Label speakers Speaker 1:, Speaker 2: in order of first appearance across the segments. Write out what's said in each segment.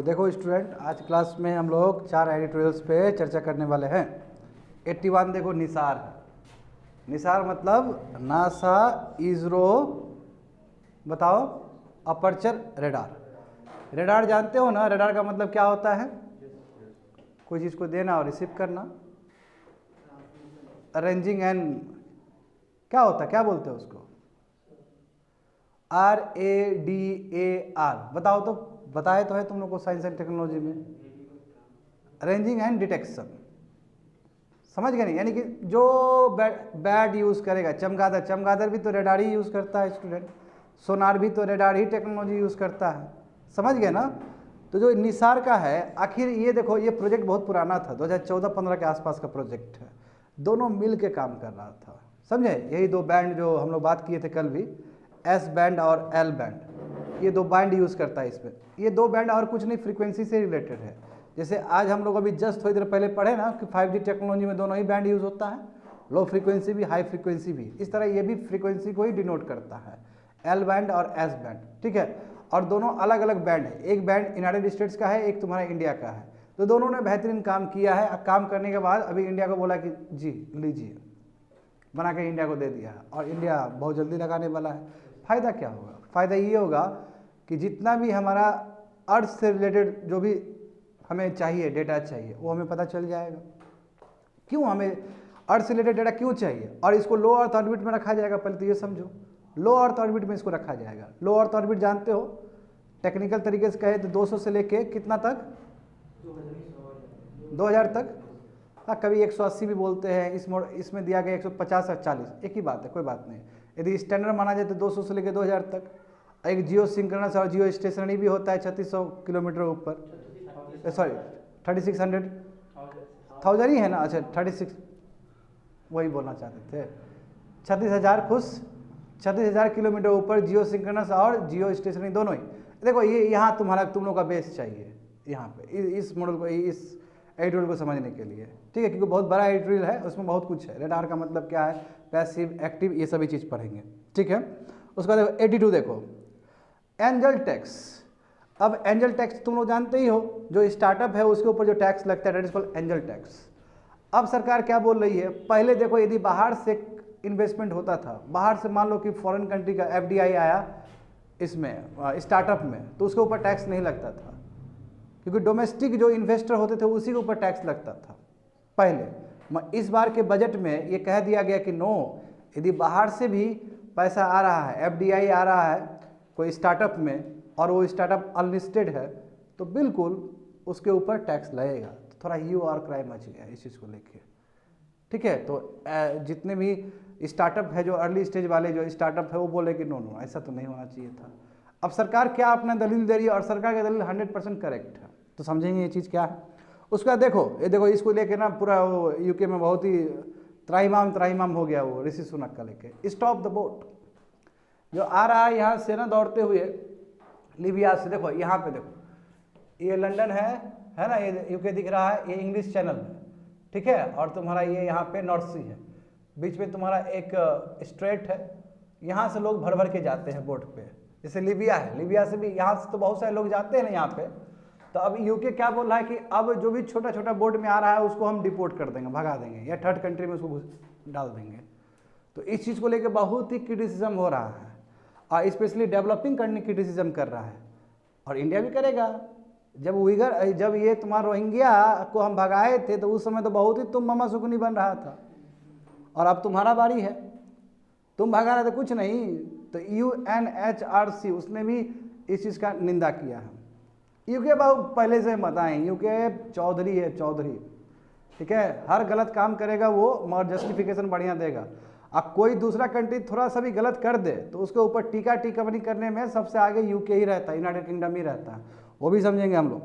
Speaker 1: देखो स्टूडेंट, आज क्लास में हम लोग 4 एडिटोरियल्स पे चर्चा करने वाले हैं। 81 देखो निसार है। निसार मतलब नासा, इसरो, बताओ, अपर्चर रेडार। रेडार जानते हो ना, रेडार का मतलब क्या होता है? कोई चीज़ को देना और रिसीव करना। अरेंजिंग एंड क्या होता है, क्या बोलते हैं उसको? RADAR। बताओ तो, बताए तो है तुम लोग को साइंस एंड टेक्नोलॉजी में। अरेंजिंग एंड डिटेक्शन, समझ गए नहीं? यानी कि जो बैड यूज़ करेगा, चमगादड़, चमगादड़ भी तो रेडार ही यूज़ करता है स्टूडेंट। सोनार भी तो रेडार ही टेक्नोलॉजी यूज़ करता है, समझ गए ना? तो जो निसार का है, आखिर ये देखो, ये प्रोजेक्ट बहुत पुराना था, 2014-15 के आसपास का प्रोजेक्ट है। दोनों मिल के काम कर रहा था, समझे? यही दो बैंड जो हम लोग बात किए थे कल भी, S बैंड और L बैंड, ये दो बैंड यूज़ करता है इसमें। ये दो बैंड और कुछ नहीं, फ्रीक्वेंसी से रिलेटेड है। जैसे आज हम लोग अभी जस्ट थोड़ी देर पहले पढ़े ना कि 5G टेक्नोलॉजी में दोनों ही बैंड यूज़ होता है, लो फ्रीक्वेंसी भी, हाई फ्रीक्वेंसी भी। इस तरह ये भी फ्रीक्वेंसी को ही डिनोट करता है, L बैंड और S बैंड, ठीक है? और दोनों अलग अलग बैंड है, एक बैंड यूनाइटेड स्टेट्स का है, एक तुम्हारा इंडिया का है। तो दोनों ने बेहतरीन काम किया है। काम करने के बाद अभी इंडिया को बोला कि जी लीजिए, बना के इंडिया को दे दिया, और इंडिया बहुत जल्दी लगाने वाला है। फ़ायदा क्या होगा? फ़ायदा ये होगा कि जितना भी हमारा अर्थ से रिलेटेड जो भी हमें चाहिए, डेटा चाहिए, वो हमें पता चल जाएगा। क्यों हमें अर्थ से रिलेटेड डेटा क्यों चाहिए? और इसको लो अर्थ ऑर्बिट में रखा जाएगा। पहले तो ये समझो, लो अर्थ ऑर्बिट में इसको रखा जाएगा। लो अर्थ ऑर्बिट जानते हो, टेक्निकल तरीके से कहे तो 200 से लेके कितना तक? 2000 तक। हाँ, कभी 180 भी बोलते हैं। इसमें दिया गया 150 और 40, एक ही बात है, कोई बात नहीं। यदि स्टैंडर्ड माना जाए तो 200 से लेकर 2000 तक। एक जियो सिंक्रोनस और जियो स्टेशनरी भी होता है 3600 किलोमीटर ऊपर, सॉरी 3600, 1000 ही है ना? अच्छा 36, वही बोलना चाहते थे। 36,000 खुश, 36,000 किलोमीटर ऊपर जियो सिंक्रोनस और जियो स्टेशनरी दोनों ही। देखो ये यहाँ तुम्हारा, तुम लोग का बेस चाहिए यहाँ पे, इस मॉडल को, इस एडिटोरियल को समझने के लिए, ठीक है? क्योंकि बहुत बड़ा एडिटोरियल है, उसमें बहुत कुछ है। रेडार का मतलब क्या है, पैसिव, एक्टिव, ये सभी चीज़ पढ़ेंगे, ठीक है? उसका देखो 82 देखो, एंजल टैक्स। अब एंजल टैक्स तुम लोग जानते ही हो, जो स्टार्टअप है उसके ऊपर जो टैक्स लगता है, that is called angel tax. अब सरकार क्या बोल रही है? पहले देखो, यदि बाहर से इन्वेस्टमेंट होता था, बाहर से मान लो कि फॉरेन कंट्री का FDI आया इसमें स्टार्टअप में, तो उसके ऊपर टैक्स नहीं लगता था, क्योंकि डोमेस्टिक जो इन्वेस्टर होते थे उसी के ऊपर टैक्स लगता था पहले। इस बार के बजट में ये कह दिया गया कि नो, यदि बाहर से भी पैसा आ रहा है, FDI आ रहा है कोई स्टार्टअप में, और वो स्टार्टअप अनलिस्टेड है, तो बिल्कुल उसके ऊपर टैक्स लगेगा। तो थोड़ा ह्यू और क्राइम मच गया इस चीज़ को लेके, ठीक है? तो जितने भी स्टार्टअप है, जो अर्ली स्टेज वाले जो स्टार्टअप है, वो बोले कि नो नो, ऐसा तो नहीं होना चाहिए था। अब सरकार क्या अपना दलील दे रही है, और सरकार की दलील 100% करेक्ट है। तो समझेंगे ये चीज़ क्या है। उसका देखो, ये देखो, इसको लेके ना पूरा वो UK में बहुत ही त्राहिमाम हो गया, वो ऋषि सुनक का लेके स्टॉप द बोट जो आ रहा है यहाँ से ना, दौड़ते हुए लीबिया से। देखो यहाँ पे देखो, ये लंदन है ना, ये UK दिख रहा है, ये इंग्लिश चैनल है, ठीक है? और तुम्हारा ये यहाँ पे नॉर्थ सी है, बीच में तुम्हारा एक स्ट्रेट है, यहाँ से लोग भर भर के जाते हैं बोट पे। जैसे लीबिया है, लीबिया से भी यहाँ से तो बहुत सारे लोग जाते हैं ना यहाँ पे। तो अब UK क्या बोल रहा है कि अब जो भी छोटा छोटा बोट में आ रहा है उसको हम डिपोर्ट कर देंगे, भगा देंगे, या थर्ड कंट्री में उसको डाल देंगे। तो इस चीज़ को लेकर बहुत ही क्रिटिसिज्म हो रहा है, और स्पेशली डेवलपिंग कंट्री क्रिटिसिज्म कर रहा है, और इंडिया भी करेगा। जब ये तुम्हारा रोहिंग्या को हम भगाए थे, तो उस समय तो बहुत ही तुम ममा सुकनी बन रहा था, और अब तुम्हारा बारी है, तुम भगा रहे थे कुछ नहीं। तो UNHRC उसने भी इस चीज़ का निंदा किया है। UK बहुत पहले से मत आए, UK चौधरी है, चौधरी, ठीक है? हर गलत काम करेगा वो, मगर जस्टिफिकेशन बढ़िया देगा। अब कोई दूसरा कंट्री थोड़ा सा भी गलत कर दे तो उसके ऊपर टीका टिप्पणी करने में सबसे आगे UK ही रहता है, यूनाइटेड किंगडम ही रहता है। वो भी समझेंगे हम लोग,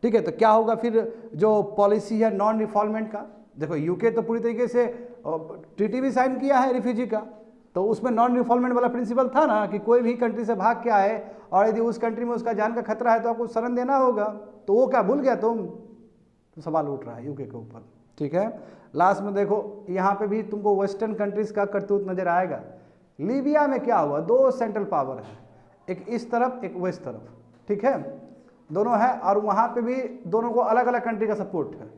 Speaker 1: ठीक है? तो क्या होगा फिर जो पॉलिसी है नॉन रिफॉल्वमेंट का? देखो UK तो पूरी तरीके से ट्रीटी भी साइन किया है रिफ्यूजी का, तो उसमें नॉन रिफॉल्वमेंट वाला प्रिंसिपल था ना, कि कोई भी कंट्री से भाग के आए और यदि उस कंट्री में उसका जान का खतरा है तो आपको शरण देना होगा। तो वो क्या भूल गया तुम? तो सवाल उठ रहा है UK के ऊपर, ठीक है? लास्ट में देखो, यहाँ पे भी तुमको वेस्टर्न कंट्रीज का करतूत नजर आएगा। लीबिया में क्या हुआ? 2 सेंट्रल पावर है, एक इस तरफ, एक वेस्ट तरफ, ठीक है? दोनों है, और वहाँ पे भी दोनों को अलग अलग कंट्री का सपोर्ट है,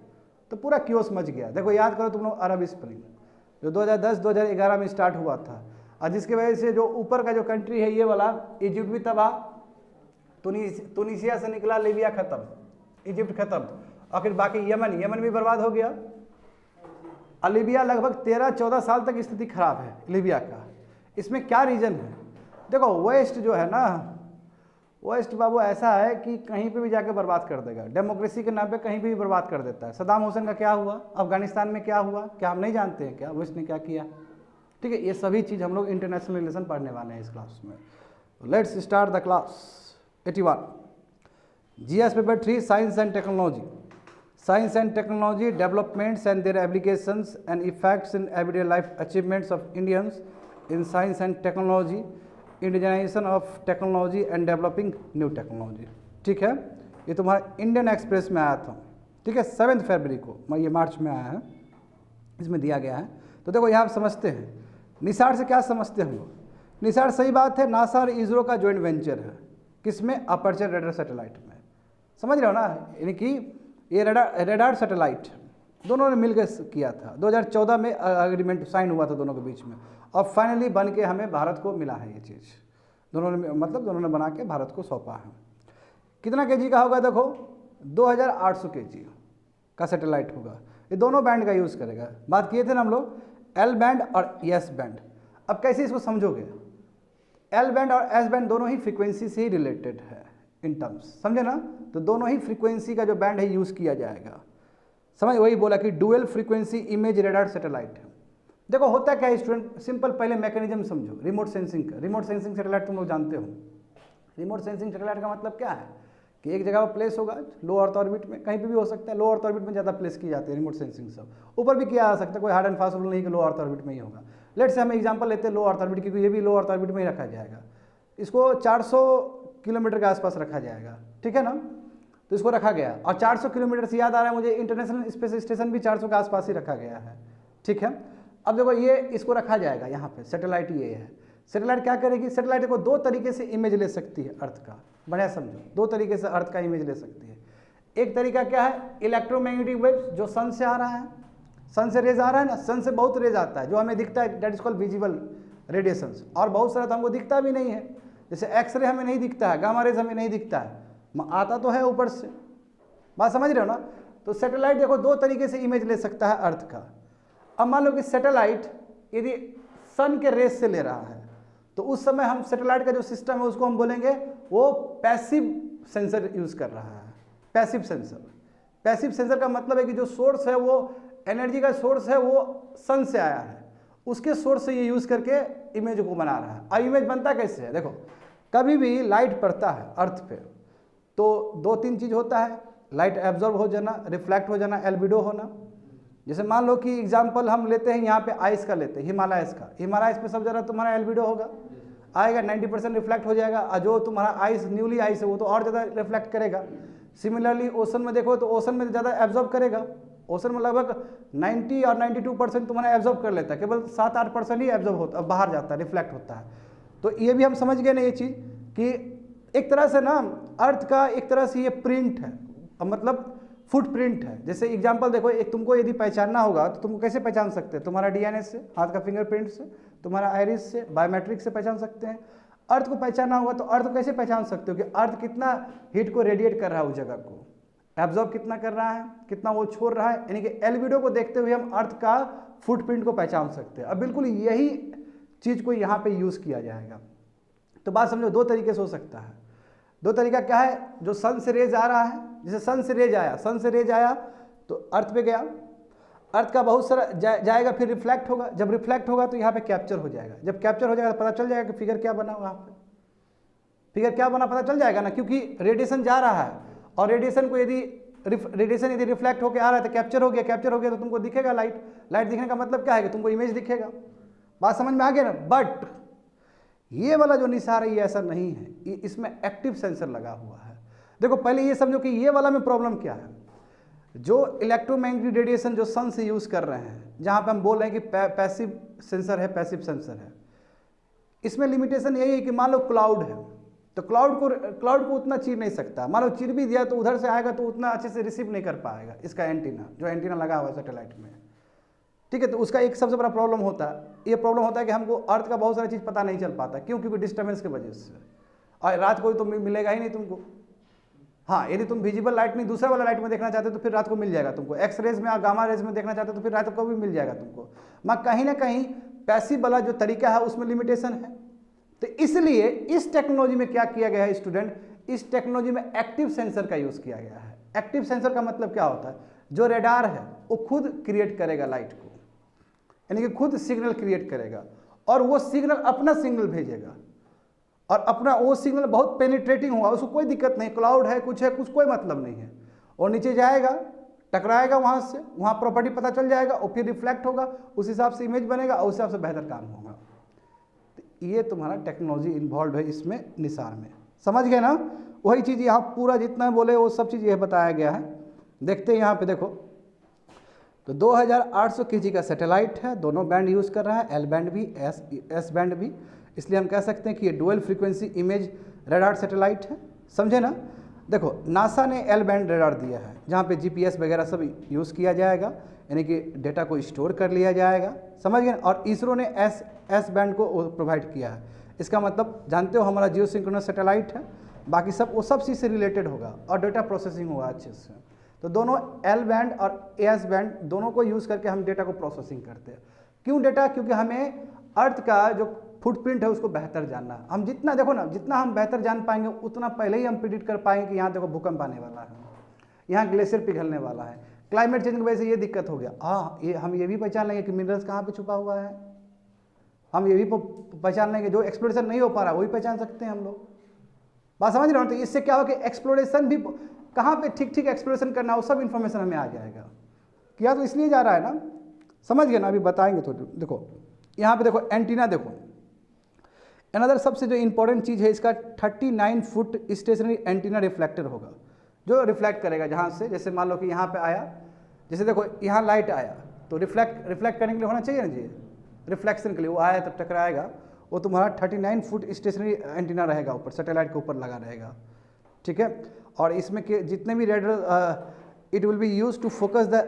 Speaker 1: तो पूरा क्योस मच गया। देखो याद करो तुम लोग अरब स्प्रिंग जो 2010-2011 में स्टार्ट हुआ था, और जिसकी वजह से जो ऊपर का जो कंट्री है ये वाला, इजिप्ट भी तबाह, तुनिसिया से निकला लीबिया खत्म, इजिप्ट खत्म, और फिर बाकी यमन भी बर्बाद हो गया। और लीबिया लगभग 13-14 साल तक स्थिति खराब है लीबिया का। इसमें क्या रीज़न है? देखो वेस्ट जो है ना, वेस्ट बाबू ऐसा है कि कहीं पे भी जाके बर्बाद कर देगा, डेमोक्रेसी के नाम पे कहीं पे भी बर्बाद कर देता है। सद्दाम हुसैन का क्या हुआ, अफगानिस्तान में क्या हुआ, क्या हम नहीं जानते हैं क्या वेस्ट ने क्या किया? ठीक है, ये सभी चीज़ हम लोग इंटरनेशनल रिलेशन पढ़ने वाले हैं इस क्लास में। Let's start the class. 81 GS paper 3 science and technology. Science and technology developments and their applications and effects in everyday life, achievements of Indians in science and technology, indigenization of technology and developing new technology। ठीक है, ये तुम्हारा Indian express में आया था, ठीक है, 7 फरवरी को, ये मार्च में आया है, इसमें दिया गया है। तो देखो यहाँ समझते हैं निसार से क्या समझते हैं हम लोग। निसार सही बात है, नासा और इसरो का जॉइंट वेंचर है, किसमें? अपर्चर रडार सैटेलाइट में। समझ रहे हो ना, यानी कि ये रडार सैटेलाइट दोनों ने मिलकर किया था। 2014 में एग्रीमेंट साइन हुआ था दोनों के बीच में, और फाइनली बन के हमें भारत को मिला है ये चीज़। दोनों ने मतलब दोनों ने बना के भारत को सौंपा है। कितना केजी का होगा? देखो 2800 केजी का सैटेलाइट होगा। ये दोनों बैंड का यूज़ करेगा। बात किए थे ना हम लोग एल बैंड और एस बैंड। अब कैसे इसको समझोगे? एल बैंड और एस बैंड दोनों ही फ्रीक्वेंसी से ही रिलेटेड है इन टर्म्स, समझे ना? तो दोनों ही फ्रीक्वेंसी का जो बैंड है यूज़ किया जाएगा। समझ, वही बोला कि dual frequency image radar satellite है। देखो होता क्या है स्टूडेंट, सिंपल पहले मैकेनिज्म समझो रिमोट सेंसिंग का। रिमोट सेंसिंग सैटेलाइट तुम लोग जानते हो। रिमोट सेंसिंग सैटेलाइट का मतलब क्या है कि एक जगह पर प्लेस होगा, लो अर्थ ऑर्बिट में, कहीं पे भी हो सकता है। लो अर्थ ऑर्बिट में ज़्यादा प्लेस की जाती है रिमोट सेंसिंग सब। ऊपर भी किया जा सकता है, कोई हार्ड एंड फास्ट रूल नहीं कि लो अर्थ ऑर्बिट में ही होगा। लेट से हम एग्जांपल लेते हैं लो अर्थ ऑर्बिट, क्योंकि ये भी लो अर्थ ऑर्बिट में ही रखा जाएगा। इसको 400 किलोमीटर के आसपास रखा जाएगा, ठीक है ना? तो इसको रखा गया, और 400 किलोमीटर से याद आ रहा है मुझे इंटरनेशनल स्पेस स्टेशन भी 400 के आसपास ही रखा गया है, ठीक है। अब देखो ये इसको रखा जाएगा यहाँ पे, सैटेलाइट ये है। सैटेलाइट क्या करेगी? सैटेलाइट को दो तरीके से इमेज ले सकती है अर्थ का, बढ़िया समझो, दो तरीके से अर्थ का इमेज ले सकती है। एक तरीका क्या है? इलेक्ट्रोमैग्नेटिक वेव्स, जो सन से आ रहा है, सन से रेज आ रहा है ना, सन से बहुत रेज आता है जो हमें दिखता है, that is called visible radiations. और बहुत सारा तो हमको दिखता भी नहीं है, जैसे एक्सरे हमें नहीं दिखता है, गामा रेज हमें नहीं दिखता है, आता तो है ऊपर से। बात समझ रहे हो ना? तो सैटेलाइट देखो दो तरीके से इमेज ले सकता है अर्थ का। अब मान लो कि सैटेलाइट यदि सन के रेज से ले रहा है तो उस समय हम सैटेलाइट का जो सिस्टम है उसको हम बोलेंगे वो पैसिव सेंसर यूज कर रहा है। पैसिव सेंसर, पैसिव सेंसर का मतलब है कि जो सोर्स है वो एनर्जी का सोर्स है वो सन से आया है, उसके सोर्स से ये यूज करके इमेज को बना रहा है। अब इमेज बनता कैसे है? देखो कभी भी लाइट पड़ता है अर्थ पे तो दो तीन चीज होता है, लाइट एब्जॉर्ब हो जाना, रिफ्लेक्ट हो जाना, एल्बिडो होना। जैसे मान लो कि एग्जांपल हम लेते हैं यहाँ पे आइस का लेते हैं, हिमालयस का। हिमालयस पे सब जरा तुम्हारा एल्बिडो होगा, आएगा 90% रिफ्लेक्ट हो जाएगा, और जो तुम्हारा आइस न्यूली आइस है वो तो और ज़्यादा रिफ्लेक्ट करेगा। सिमिलरली ओशन में देखो तो ओशन में ज़्यादा एब्जॉर्ब करेगा। ओशन में लगभग 90 और 92% तुम्हारा एब्जॉर्ब कर लेता है, केवल 7-8% ही एब्जॉर्ब होता, बाहर जाता है, रिफ्लेक्ट होता है। तो ये भी हम समझ गए ना ये चीज़ कि एक तरह से ना अर्थ का एक तरह से ये प्रिंट है, मतलब फुटप्रिंट है। जैसे एग्जांपल देखो, एक तुमको यदि पहचानना होगा तो तुमको कैसे पहचान सकते हैं? तुम्हारा डीएनए से, हाथ का फिंगरप्रिंट से, तुम्हारा आइरिस से, बायोमेट्रिक से पहचान सकते हैं। अर्थ को पहचानना होगा तो अर्थ को कैसे पहचान सकते हो कि अर्थ कितना हीट को रेडिएट कर रहा है उस जगह को, एब्जॉर्ब कितना कर रहा है, कितना वो छोड़ रहा है। यानी कि एल्बिडो को देखते हुए हम अर्थ का फुटप्रिंट को पहचान सकते हैं। अब बिल्कुल यही चीज़ को यहाँ पे यूज़ किया जाएगा। तो बात समझो, दो तरीके से हो सकता है। दो तरीका क्या है? जो सन से रेज आ रहा है, जैसे सन से रेज आया तो अर्थ पे गया, अर्थ का बहुत सारा जाएगा, फिर रिफ्लेक्ट होगा। जब रिफ्लेक्ट होगा तो यहाँ पे कैप्चर हो जाएगा। जब कैप्चर हो जाएगा तो पता चल जाएगा कि फिगर क्या बना वहाँ पे, फिगर क्या बना पता चल जाएगा ना, क्योंकि रेडिएशन जा रहा है और रेडिएशन को यदि रिफ्लेक्ट होकर आ रहा है तो कैप्चर हो गया तो तुमको दिखेगा लाइट। लाइट दिखने का मतलब क्या है कि तुमको इमेज दिखेगा। बात समझ में आ गया ना? बट ये वाला जो निसार है ये ऐसा नहीं है, इसमें एक्टिव सेंसर लगा हुआ है। देखो पहले ये समझो कि ये वाला में प्रॉब्लम क्या है। जो इलेक्ट्रोमैग्नेटिक रेडिएशन जो सन से यूज कर रहे हैं, जहां पे हम बोल रहे हैं कि पैसिव सेंसर है, इसमें लिमिटेशन यही है कि मान लो क्लाउड है, तो क्लाउड को उतना चीर नहीं सकता, मान लो चीर भी दिया तो उधर से आएगा तो उतना अच्छे से रिसीव नहीं कर पाएगा इसका एंटीना, जो एंटीना लगा हुआ है सैटेलाइट में, ठीक है। तो उसका एक सबसे बड़ा प्रॉब्लम होता है, ये प्रॉब्लम होता है कि हमको अर्थ का बहुत सारी चीज़ पता नहीं चल पाता, क्यों? क्योंकि डिस्टर्बेंस की वजह से, और रात को तो मिलेगा ही नहीं तुमको। हाँ, यदि तुम विजिबल लाइट नहीं दूसरा वाला लाइट में देखना चाहते हो तो फिर रात को मिल जाएगा तुमको, एक्स रेज में और गामा रेज में देखना चाहते हो तो फिर रात को भी मिल जाएगा तुमको, मगर कहीं ना कहीं पैसिव वाला जो तरीका है उसमें लिमिटेशन है। तो इसलिए इस टेक्नोलॉजी में क्या किया गया है स्टूडेंट, इस टेक्नोलॉजी में एक्टिव सेंसर का यूज़ किया गया है। एक्टिव सेंसर का मतलब क्या होता है, जो रेडार है वो खुद क्रिएट करेगा लाइट को, यानी कि खुद सिग्नल क्रिएट करेगा और वो सिग्नल अपना सिग्नल भेजेगा, और अपना वो सिग्नल बहुत पेनिट्रेटिंग होगा, उसको कोई दिक्कत नहीं, क्लाउड है कुछ है, कुछ कोई मतलब नहीं है, और नीचे जाएगा टकराएगा वहाँ से, वहाँ प्रॉपर्टी पता चल जाएगा और फिर रिफ्लेक्ट होगा, उस हिसाब से इमेज बनेगा और उस हिसाब से बेहतर काम होगा। तो ये तुम्हारा टेक्नोलॉजी इन्वॉल्व है इसमें, निसार में, समझ गए ना? वही चीज़ यहाँ पूरा जितना बोले वो सब चीज़ ये बताया गया है। देखते हैं यहाँ पे देखो, तो 2800 kg का सैटेलाइट है, दोनों बैंड यूज़ कर रहा है, एल बैंड भी एस बैंड भी, इसलिए हम कह सकते हैं कि ये dual frequency image radar satellite है, समझे ना? देखो नासा ने एल बैंड रडार दिया है जहाँ पे जीपीएस वगैरह सब यूज़ किया जाएगा, यानी कि डेटा को स्टोर कर लिया जाएगा, समझ गए? और इसरो ने एस बैंड को प्रोवाइड किया है। इसका मतलब जानते हो हमारा जियो सिंक्रोनस सैटेलाइट है, बाकी सब वो सब चीज़ से रिलेटेड होगा और डेटा प्रोसेसिंग होगा अच्छे से। तो दोनों एल बैंड और एस बैंड दोनों को यूज़ करके हम डेटा को प्रोसेसिंग करते हैं। क्यों डेटा? क्योंकि हमें अर्थ का जो फुटप्रिंट है उसको बेहतर जानना है। हम जितना देखो ना, जितना हम बेहतर जान पाएंगे उतना पहले ही हम प्रिडिक्ट कर पाएंगे कि यहाँ देखो भूकंप आने वाला है, यहाँ ग्लेशियर पिघलने वाला है, क्लाइमेट चेंज की वजह से ये दिक्कत हो गया। हाँ, ये हम ये भी पहचान लेंगे कि मिनरल्स कहाँ पे छुपा हुआ है, हम ये भी पहचान लेंगे, जो एक्सप्लोरेशन नहीं हो पा रहा वही पहचान सकते हैं हम लोग। बात समझ रहे हो? तो इससे क्या हो कि एक्सप्लोरेशन भी कहाँ पे ठीक ठीक एक्सप्लोरेशन करना वो सब इन्फॉर्मेशन हमें आ जाएगा। किया तो इसलिए जा रहा है ना, समझ गए ना? अभी बताएंगे। तो देखो यहाँ पे देखो एंटीना, देखो अनदर सबसे जो इंपॉर्टेंट चीज़ है इसका 39 फुट स्टेशनरी एंटीना रिफ्लेक्टर होगा, जो रिफ्लेक्ट करेगा जहाँ से, जैसे मान लो कि यहाँ पे आया, जैसे देखो यहाँ लाइट आया तो रिफ्लेक्ट करने के लिए होना चाहिए ना जी, रिफ्लेक्शन के लिए वो आया तो टकराएगा, वो तुम्हारा 39 फुट स्टेशनरी एंटीना रहेगा, ऊपर सैटेलाइट के ऊपर लगा रहेगा, ठीक है। और इसमें के जितने भी radar it will be use to focus the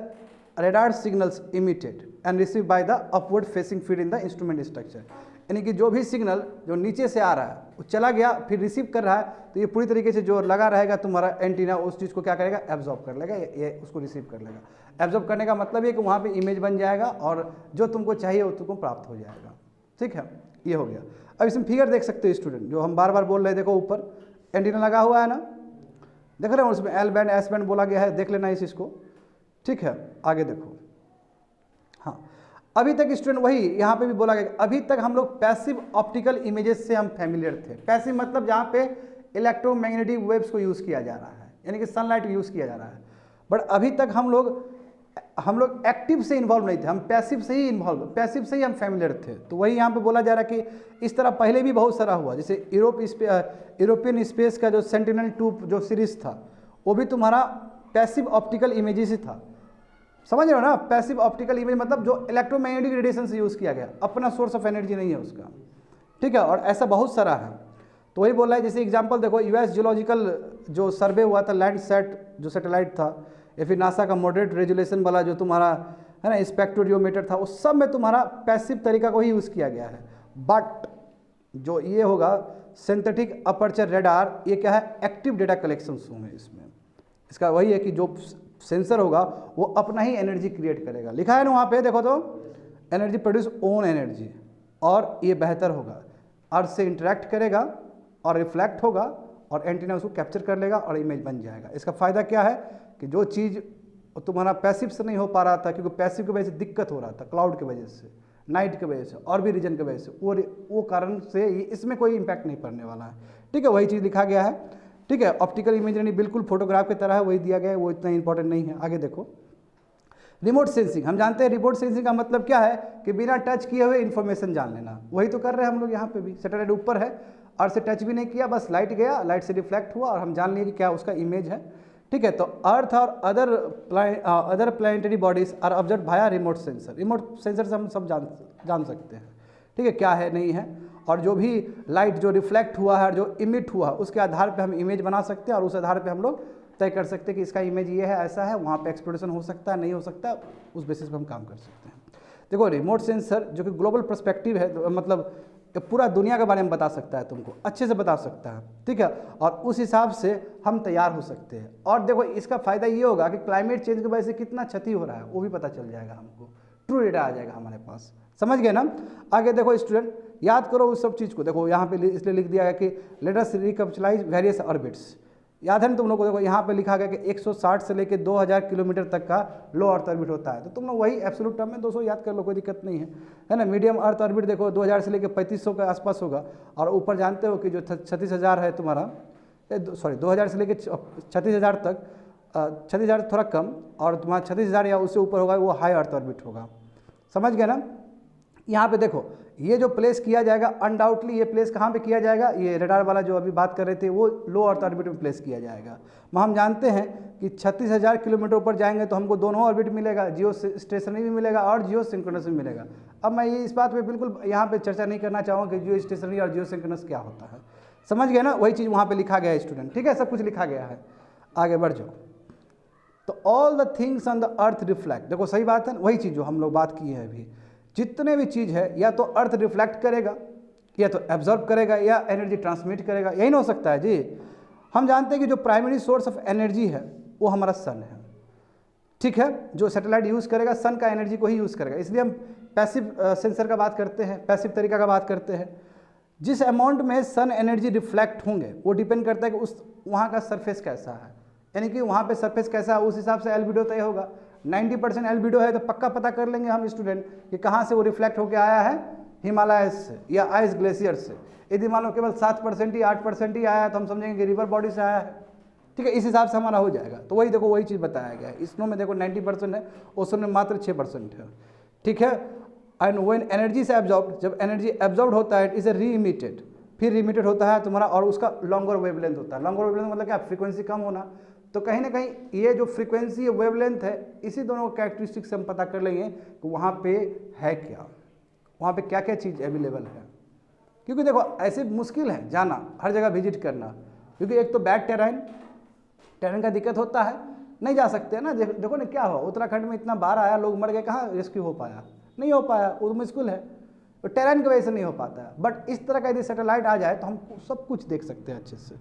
Speaker 1: radar signals emitted and receive by the upward facing feed in the instrument structure, यानी कि जो भी सिग्नल जो नीचे से आ रहा है वो चला गया फिर रिसीव कर रहा है, तो ये पूरी तरीके से जो लगा रहेगा तुम्हारा एंटीना उस चीज़ को क्या करेगा, एब्जॉर्ब कर लेगा, ये उसको रिसीव कर लेगा। एब्जॉर्ब करने का मतलब ये कि वहाँ पे इमेज बन जाएगा और जो तुमको चाहिए वो तुमको प्राप्त हो जाएगा, ठीक है। ये हो गया। अब इसमें फिगर देख सकते हो स्टूडेंट, जो हम बार बार बोल रहे हैं, देखो ऊपर एंटीना लगा हुआ है ना, देख रहे हो? उसमें एल बैंड एस बैंड बोला गया है, देख लेना इस इसको, ठीक है। आगे देखो, हाँ अभी तक स्टूडेंट वही यहाँ पे भी बोला गया, अभी तक हम लोग पैसिव ऑप्टिकल इमेजेस से हम फैमिलियर थे। पैसिव मतलब जहाँ पे इलेक्ट्रोमैग्नेटिक वेव्स को यूज़ किया जा रहा है, यानी कि सनलाइट यूज़ किया जा रहा है, बट अभी तक हम लोग एक्टिव से इन्वॉल्व नहीं थे, हम पैसिव से ही पैसिव से ही हम फैमिलियर थे। तो वही यहाँ पे बोला जा रहा है कि इस तरह पहले भी बहुत सारा हुआ, जैसे यूरोपियन स्पेस का जो सेंटिनल-2 जो सीरीज था वो भी तुम्हारा पैसिव ऑप्टिकल इमेजेस ही था, समझ रहे हो ना? पैसिव ऑप्टिकल इमेज मतलब जो इलेक्ट्रोमैग्नेटिक रेडिएशन से यूज़ किया गया, अपना सोर्स ऑफ एनर्जी नहीं है उसका, ठीक है। और ऐसा बहुत सारा है। तो वही बोल रहा है, जैसे एग्जांपल देखो यूएस जियोलॉजिकल जो सर्वे हुआ था, लैंडसैट जो सैटेलाइट था, या फिर नासा का मॉडरेट रेजुलेशन वाला जो तुम्हारा है ना स्पेक्ट्रोरियोमीटर था, उस सब में तुम्हारा पैसिव तरीका को ही यूज़ किया गया है। बट जो ये होगा सिंथेटिक अपर्चर रेडार, ये क्या है, एक्टिव डेटा कलेक्शन होंगे इसमें। इसका वही है कि जो सेंसर होगा वो अपना ही एनर्जी क्रिएट करेगा, लिखा है ना वहाँ पे, देखो तो एनर्जी प्रोड्यूस ओन एनर्जी, और ये बेहतर होगा, अर्थ से इंटरेक्ट करेगा और रिफ्लेक्ट होगा और एंटीना उसको कैप्चर कर लेगा और इमेज बन जाएगा। इसका फ़ायदा क्या है कि जो चीज़ तुम्हारा पैसिव से नहीं हो पा रहा था, क्योंकि पैसिव की वजह से दिक्कत हो रहा था, क्लाउड की वजह से, नाइट की वजह से और भी रीजन की वजह से, वो कारण से इसमें कोई इम्पैक्ट नहीं पड़ने वाला है, ठीक है। वही चीज़ लिखा गया है, ठीक है। ऑप्टिकल इमेजरी बिल्कुल फोटोग्राफ की तरह है, वही दिया गया है, वो इतना इंपॉर्टेंट नहीं है। आगे देखो रिमोट सेंसिंग, हम जानते हैं रिमोट सेंसिंग का मतलब क्या है कि बिना टच किए हुए इन्फॉर्मेशन जान लेना, वही तो कर रहे हैं हम लोग। यहाँ पे भी सैटेलाइट ऊपर है और से टच भी नहीं किया, बस लाइट गया, लाइट से रिफ्लेक्ट हुआ और हम जान लिए कि क्या उसका इमेज है, ठीक है। तो अर्थ और other planetary bodies are observe भाया रिमोट सेंसर। रिमोट सेंसर से हम सब जान सकते हैं, ठीक है, क्या है नहीं है। और जो भी लाइट जो रिफ्लेक्ट हुआ है और जो इमिट हुआ है उसके आधार पे हम इमेज बना सकते हैं और उस आधार पे हम लोग तय कर सकते हैं कि इसका इमेज ये है, ऐसा है, वहाँ पे एक्सप्लोरेशन हो सकता है, नहीं हो सकता, उस बेसिस पे हम काम कर सकते हैं। देखो रिमोट सेंसर जो कि ग्लोबल पर्सपेक्टिव है, तो मतलब पूरा दुनिया के बारे में बता सकता है, तुमको अच्छे से बता सकता है, ठीक है, और उस हिसाब से हम तैयार हो सकते हैं। और देखो इसका फ़ायदा ये होगा कि क्लाइमेट चेंज की वजह से कितना क्षति हो रहा है वो भी पता चल जाएगा हमको, ट्रू डेटा आ जाएगा हमारे पास, समझ गए ना। आगे देखो स्टूडेंट, याद करो उस सब चीज़ को। देखो यहाँ पे इसलिए लिख दिया गया कि लेट अस रिकैप्चुलाइज वेरियस ऑर्बिट्स। याद है ना तुम लोग को, देखो यहाँ पे लिखा गया कि 160 से लेकर 2000 किलोमीटर तक का लो अर्थ ऑर्बिट होता है, तो तुम लोग वही एब्सोल्यूट टर्म में 200 याद कर लो, कोई दिक्कत नहीं है ना। मीडियम अर्थ ऑर्बिट देखो 2000 से लेकर 3500 के आसपास होगा, और ऊपर जानते हो कि जो 36,000 है तुम्हारा, सॉरी 2000 से लेकर 36,000 तक, 36,000 थोड़ा कम, और तुम्हारा 36,000 या उससे ऊपर होगा वो हाई अर्थ ऑर्बिट होगा, समझ गए ना। यहाँ पे देखो ये जो प्लेस किया जाएगा, अनडाउटली ये प्लेस कहाँ पे किया जाएगा, ये रडार वाला जो अभी बात कर रहे थे वो लो अर्थ ऑर्बिट में प्लेस किया जाएगा। हम जानते हैं कि 36,000 किलोमीटर ऊपर जाएंगे तो हमको दोनों ऑर्बिट मिलेगा, जियो स्टेशनरी भी मिलेगा और जियो सिंक्रोनस भी मिलेगा। अब मैं ये इस बात पे बिल्कुल यहाँ पे चर्चा नहीं करना चाहूँगा कि जियो स्टेशनरी और जियो सिंक्रोनस क्या होता है, समझ गए ना, वही चीज़ वहाँ पर लिखा गया है स्टूडेंट, ठीक है, सब कुछ लिखा गया है। आगे बढ़ जाओ। तो all the things on the earth reflect, देखो सही बात है, वही चीज़ जो हम लोग बात की है अभी, जितने भी चीज़ है या तो अर्थ रिफ्लेक्ट करेगा, या तो एब्जॉर्ब करेगा, या एनर्जी ट्रांसमिट करेगा, यही ना हो सकता है जी। हम जानते हैं कि जो प्राइमरी सोर्स ऑफ एनर्जी है वो हमारा सन है, ठीक है, जो सैटेलाइट यूज़ करेगा सन का एनर्जी को ही यूज़ करेगा, इसलिए हम पैसिव सेंसर का बात करते हैं, पैसिव तरीका का बात करते हैं। जिस अमाउंट में सन एनर्जी रिफ्लेक्ट होंगे वो डिपेंड करता है कि उस वहाँ का सरफेस कैसा है, यानी कि वहाँ पे सरफेस कैसा है उस हिसाब से एल्बिडो तय होगा। 90% एल्बिडो है तो पक्का पता कर लेंगे हम स्टूडेंट कि कहाँ से वो रिफ्लेक्ट होकर आया है, हिमालय से या आइस ग्लेशियर से। यदि मान लो केवल 7% ही 8% ही आया तो हम समझेंगे कि रिवर बॉडी से आया है, ठीक है, इस हिसाब से हमारा हो जाएगा। तो वही देखो वही चीज़ बताया गया है, स्नो में देखो 90% है, ओशन में मात्र 6% है, ठीक है। एंड व्हेन एनर्जी से एब्जॉर्ब, जब एनर्जी एब्जॉर्ब होता है इट इज री इमिटेड, फिर रिमिटेड होता है तुम्हारा, और उसका लॉन्गर वेवलेंथ होता है। लॉन्गर वेवलेंथ मतलब क्या, फ्रीक्वेंसी कम होना। तो कहीं ना कहीं ये जो फ्रीक्वेंसी वेवलेंथ है, इसी दोनों कैरेक्टरिस्टिक्स से हम पता कर लेंगे कि वहाँ पे है क्या, वहाँ पे क्या क्या चीज़ अवेलेबल है। क्योंकि देखो ऐसे मुश्किल है जाना, हर जगह विजिट करना, क्योंकि एक तो बैड टेरेन का दिक्कत होता है, नहीं जा सकते ना। देखो ना क्या हुआ, उत्तराखंड में इतना बाढ़ आया, लोग मर गए, कहाँ रेस्क्यू हो पाया, नहीं हो पाया, वो तो मुश्किल है, तो टेरेन की वजह से नहीं हो पाता है। बट इस तरह का यदि सैटेलाइट आ जाए तो हम सब कुछ देख सकते हैं अच्छे से।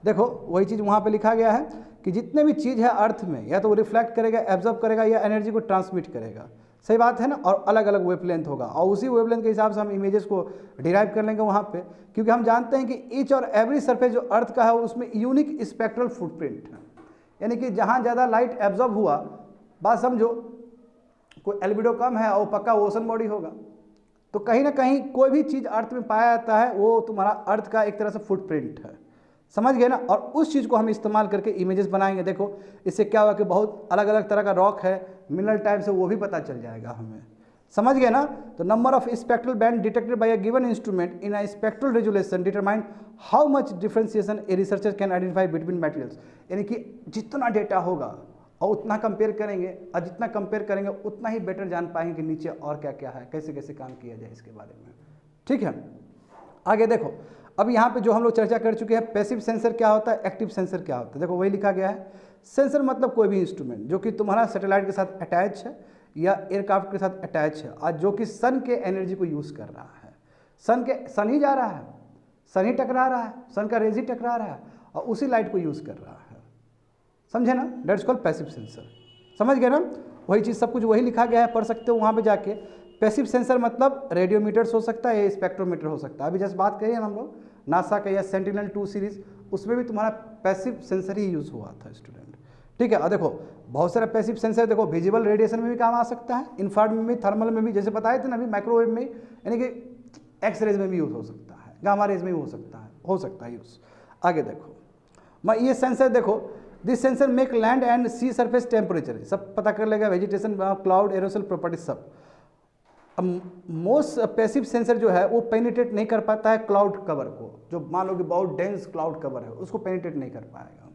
Speaker 1: देखो वही चीज़ वहाँ पे लिखा गया है कि जितने भी चीज़ है अर्थ में, या तो वो रिफ्लेक्ट करेगा, एब्जॉर्ब करेगा, या एनर्जी को ट्रांसमिट करेगा, सही बात है ना, और अलग अलग वेवलेंथ होगा, और उसी वेवलेंथ के हिसाब से हम इमेजेस को डिराइव कर लेंगे वहाँ पे। क्योंकि हम जानते हैं कि ईच और एवरी सरफेस जो अर्थ का है उसमें यूनिक स्पेक्ट्रल फुटप्रिंट है, यानी कि जहाँ ज़्यादा लाइट एब्जॉर्ब हुआ, बात समझो, कोई एल्बिडो कम है और पक्का ओशन बॉडी होगा। तो कहीं ना कहीं कोई भी चीज़ अर्थ में पाया जाता है वो तुम्हारा अर्थ का एक तरह से फुटप्रिंट है, समझ गए ना। और उस चीज़ को हम इस्तेमाल करके इमेजेस बनाएंगे। देखो इससे क्या हुआ कि बहुत अलग अलग तरह का रॉक है, मिनरल टाइप से, वो भी पता चल जाएगा हमें, समझ गए ना। तो number of spectral band detected by a given instrument in a spectral resolution determine how much differentiation a researcher can identify between materials, यानी कि जितना डेटा होगा और उतना कंपेयर करेंगे, और जितना कंपेयर करेंगे उतना ही बेटर जान पाएंगे कि नीचे और क्या क्या है, कैसे कैसे काम किया जाए इसके बारे में, ठीक है। आगे देखो, अब यहाँ पे जो हम लोग चर्चा कर चुके हैं, पैसिव सेंसर क्या होता है, एक्टिव सेंसर क्या होता है। देखो वही लिखा गया है, सेंसर मतलब कोई भी इंस्ट्रूमेंट जो कि तुम्हारा सैटेलाइट के साथ अटैच है या एयरक्राफ्ट के साथ अटैच है, और जो कि सन के एनर्जी को यूज़ कर रहा है। सन ही जा रहा है, सन ही टकरा रहा है, सन का रेज ही टकरा रहा है, और उसी लाइट को यूज़ कर रहा है, समझे ना, डेट्स कॉल्ड पैसिव सेंसर, समझ गए ना। वही चीज़ सब कुछ वही लिखा गया है, पढ़ सकते हो वहाँ पे जाके। पैसिव सेंसर मतलब रेडियोमीटर्स हो सकता है या स्पेक्ट्रोमीटर हो सकता है। अभी जैसे बात करिए ना हम लोग नासा का या सेंटिनल-2 सीरीज़, उसमें भी तुम्हारा पैसिव सेंसर ही यूज़ हुआ था स्टूडेंट, ठीक है। और देखो बहुत सारा पैसिव सेंसर, देखो विजिबल रेडिएशन में भी काम आ सकता है, इंफ्रारेड में भी, थर्मल में भी, जैसे बताए थे ना अभी, माइक्रोवेव में, यानी कि एक्स रेज में भी यूज़ हो सकता है, गामा रेज में भी हो सकता है यूज़। आगे देखो, मैं ये सेंसर देखो, this sensor make land and sea surface temperature, सब पता कर लेगा, वेजिटेशन, क्लाउड, एरोसल प्रॉपर्टीज सब। अब मोस्ट पैसिव सेंसर जो है वो पेनिट्रेट नहीं कर पाता है क्लाउड कवर को, जो मान लो कि बहुत डेंस क्लाउड कवर है उसको पेनिट्रेट नहीं कर पाएगा,